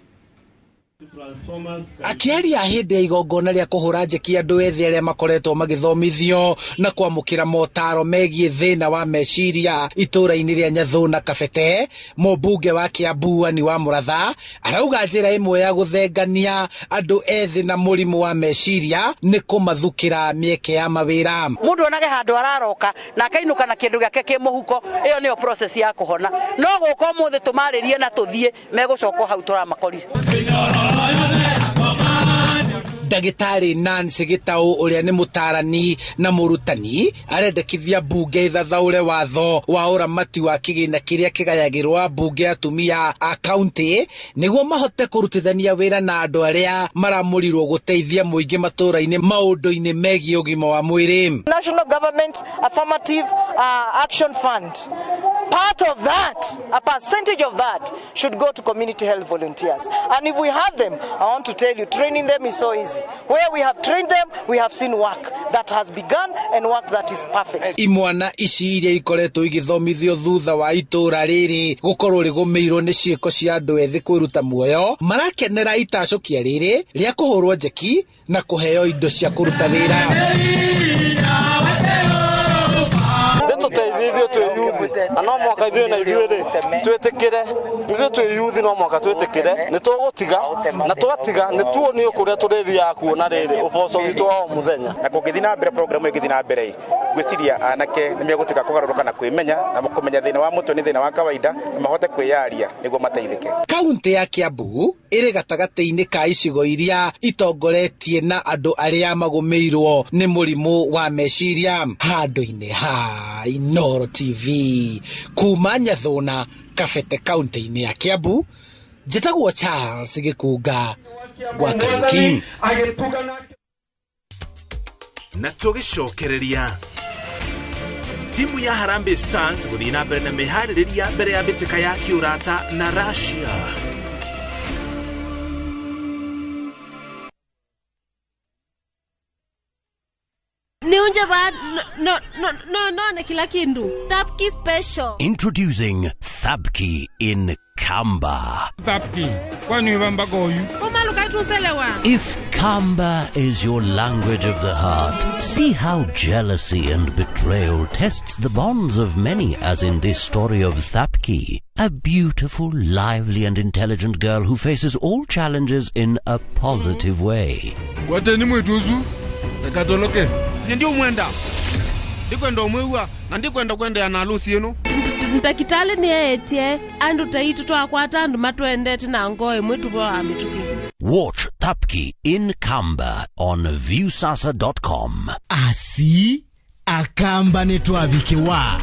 Akĩaria hĩndĩ ya igongona rĩa kũhũra njeki andũ ethĩ arĩa makoretwo magĩthomithio na kwamũkĩra motaro megiĩ thĩna wa meciria itũũra-inĩ rĩa Nyathũ na Kabete, mũmbunge wa Kiambu Anne Wamuratha arauga njĩra ĩmwe ya gũthengania andũ ethĩ na mũrimũ wa meciria nĩ kũmathukĩra mĩeke ya mawĩra. Mũndũ onage handũ araroka na akainũka na kĩndũ gĩake kĩ mũhuko, ĩyo nĩyo process ya kũhona. No gũkũ mũthĩ tũmarĩrie na tũthiĩ megũcoka hau tũramakorire. Ndagĩtarĩ Nancy Gĩtaũ ũrĩa nĩ mũtarani na mũrutani arendekithia mbunge ithathaũre watho wa ũramati wa kĩgĩna kĩrĩa kĩgayagĩrwo ambunge atumia a kaunti nĩguo mahote kũrutithania wĩra na andũ arĩa maramũrirwo gũteithia mũingĩ matũũra-inĩ maũndũ-inĩ megiĩ ũgima wa mwĩrĩ. National Government Affirmative Action Fund. Part of that, a percentage of that should go to community health volunteers. And if we have them, I want to tell you, training them is so easy. Where we have trained them, we have seen work that has begun and work that is perfect. Imwana ici iria ikoretwo igithomithio thutha wa itũũra rĩrĩ gũkorwo rĩgũmĩirwo nĩ ciĩko cia andũ ethĩ kwĩruta muoyo marakenera itacokia rĩrĩ rĩa kũhũrwo njeki na kũheo indo cia kũruta wĩra. Nĩtũteithithio kaithuĩ na ithuĩ-rĩ twĩtĩkĩre ithuĩ twĩ youth no mwaka twĩtĩkĩre nĩ tũgũtiga na twatiga nĩ tuonio kũrĩa tũrĩthiaga kuona rĩrĩ ũboco witũ wa o mũthenya na kũngĩthiĩ na mbere program ĩngĩthiĩ na mbere ngwĩciria anake nĩ megũtuĩka kũgarũrũka na kwĩmenya na kũmenya thĩna wa mũtwe nĩ thĩna wa kawaida na mahote kwĩyaria nĩguo mateithĩke. Kaunti ya Kiambu ĩrĩ gatagatĩ-inĩ ka icigo iria itongoretie na andũ arĩa magũmĩirwo nĩ mũrimũ wa meciria. Handũ-inĩ ha Inooro TV kuma Nyathũna Kabete kaunti-inĩ ya Kiambu, njĩtagwo Charles Gĩkunga gwa Kaiki. Na tũgĩcokereria timu ya Harambee Stars gũthiĩ na mbere na meharĩrĩria mbere ya mbĩtĩka ya kĩũrata na Russia. No, kila kindu. Thapki special. Introducing Thapki in Kamba. Thapki. Kwani wamba goyu? Koma lukaituselewa. If Kamba is your language of the heart, see how jealousy and betrayal tests the bonds of many, as in this story of Thapki, a beautiful, lively and intelligent girl who faces all challenges in a positive way. Kwateni mwetuzu? Ekatoloke. Ndio mwenda. Ndikwenda umwewa na ndikwenda kwenda na harusi yenu. Ntakitale ni etie andu taitu twakwata andu matwendete na ngoe mwetu bwa mituki. Watch Thapki in Kamba on viewsasa.com. Asi akamba netwabikiwa.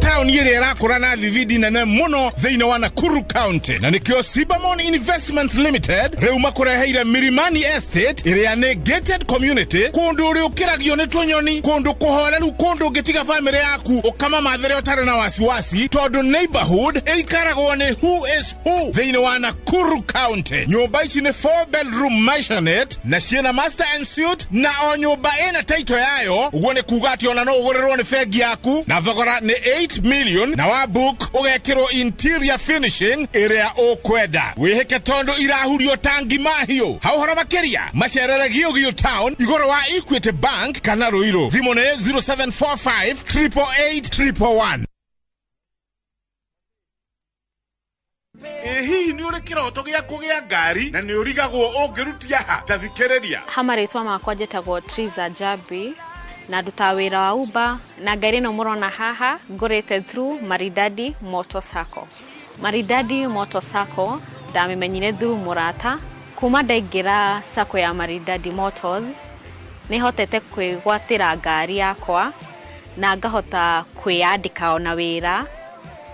Town yere yarakora na thividi nene muno thĩinĩ wa Nakuru County na nikio Sibamon Investments Limited rĩu makũreheire Mirimani Estate ĩrĩa nĩ gated community kũndũ ũrĩ ũkĩragio nĩ tũnyoni kũndũ kũhoreru kũndũ ũngĩtiga family yaku ũkama mathere ũtarĩ na wasiwasi tondũ neighborhood ĩikaragwo nĩ who is who thĩinĩ wa Nakuru County. Nyũmba ici nĩ 4-bedroom maisonette na ciĩna master and suite na o nyũmba ĩna title yayo ũguo nĩ kuga atĩ ona no ũgũrĩrwo nĩ bengi yaku na thogora nĩ 8 million na wa book ugekirwo interior finishing ĩrĩa ũkwenda wĩhĩke tondũ irahurio tangi mahiũ hauhora makeria macerere Gilgil Town igũrũ wa Equity Bank kana Ruiru thimũ nĩ 0745 888 111. Hihi nĩ ũrĩ kĩroto gĩa kũgĩa ngari na nĩ ũrigagwo ũngĩrutia ha tathikĩrĩria. Hamarĩtwa makwa njĩtagwo Triza Jabi na nduta wĩra wa Uber na ngari ĩno mũrona haha ngũrĩte through Maridadi Motorcycle. Maridadi Motorcycle ndamĩmenyire through mũrata kuma ndaingĩra sako ya Maridadi Motors nĩ hotete kwĩgwatĩra ngari yakwa na ngahota kwĩyandĩka ona wĩra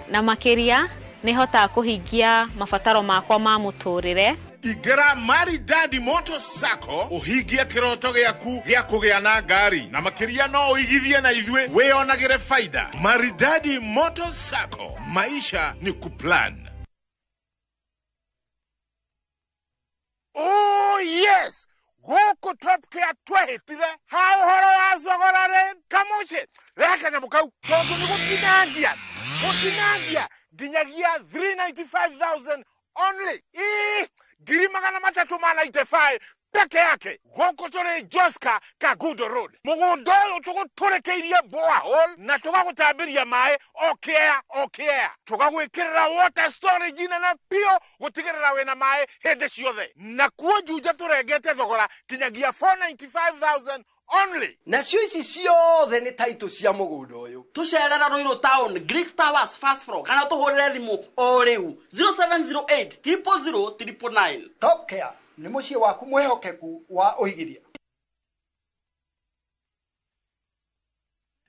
na makĩria nĩ hota kũhingia mabataro makwa ma mũtũrĩre. Igera Maridadi Motorcycle uhigie kiroto gĩaku gĩa kũgĩa na ngari na makĩria no ũigithie na ithuĩ wĩonagĩre faida. Maridadi Motorcycle, maisha ni kuplan. Oh yes, gũkũ Thapki twahĩtire ha ũhoro wa thogora rĩ kamuci reka nyamũkau tondũ nĩ gũtinangia nginyagia 395,000 only. Giri magana matatu ma 95 peke yake gũkũ tũrĩ Joska Kagudo Road mũgũnda ũyũ tũgũtũrĩkĩirie borehole na tũgagũtambĩria maĩ okea tũgagwĩkĩrĩra water storage nene pio gũtigĩrĩra wĩna maĩ hĩndĩ ciothe na kuo Juja tũrengete thogora kinyagia 495,000 only. Nacio ici ciothe nĩ title cia mũgũnda ũyũ. Tũcerera Ruiru Town, Greek Towers, Fast Floor kana tũhũrĩre thimũ o rĩu 0708 000 999. Top Care nĩ mũciĩ waku mwĩhokeku wa ũigithia.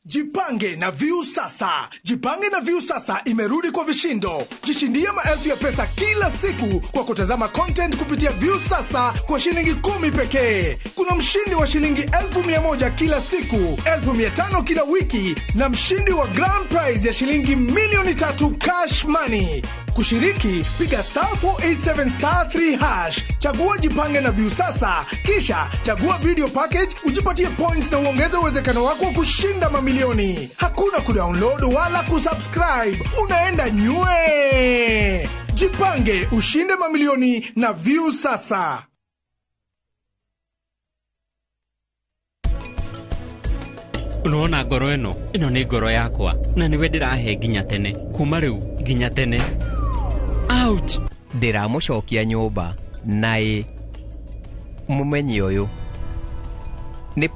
Jipange na Viusasa. Jipange na Viusasa imerudi kwa vishindo. Jishindie maelfu ya pesa kila siku kwa kutazama content kupitia Viusasa kwa shilingi 10 pekee. Kuna mshindi wa shilingi 1,100 kila siku, 1,500 kila wiki na mshindi wa grand prize ya shilingi milioni 3 cash money. Kushiriki, piga *487*3#. Chagua Jipange na Viusasa, kisha chagua video package, ujipatie points na uongeze uwezekano wako wa kushinda mamilioni. Hakuna kudownload wala kusubscribe. Unaenda nywe. Jipange, ushinde mamilioni na Viusasa. Unaona ngoro ino ni ngoro yakwa na niwe ndirahe nginya tene kuma riu nginya tene. Ouch. Ndiramucokia nyumba nae mumenyi uyu ni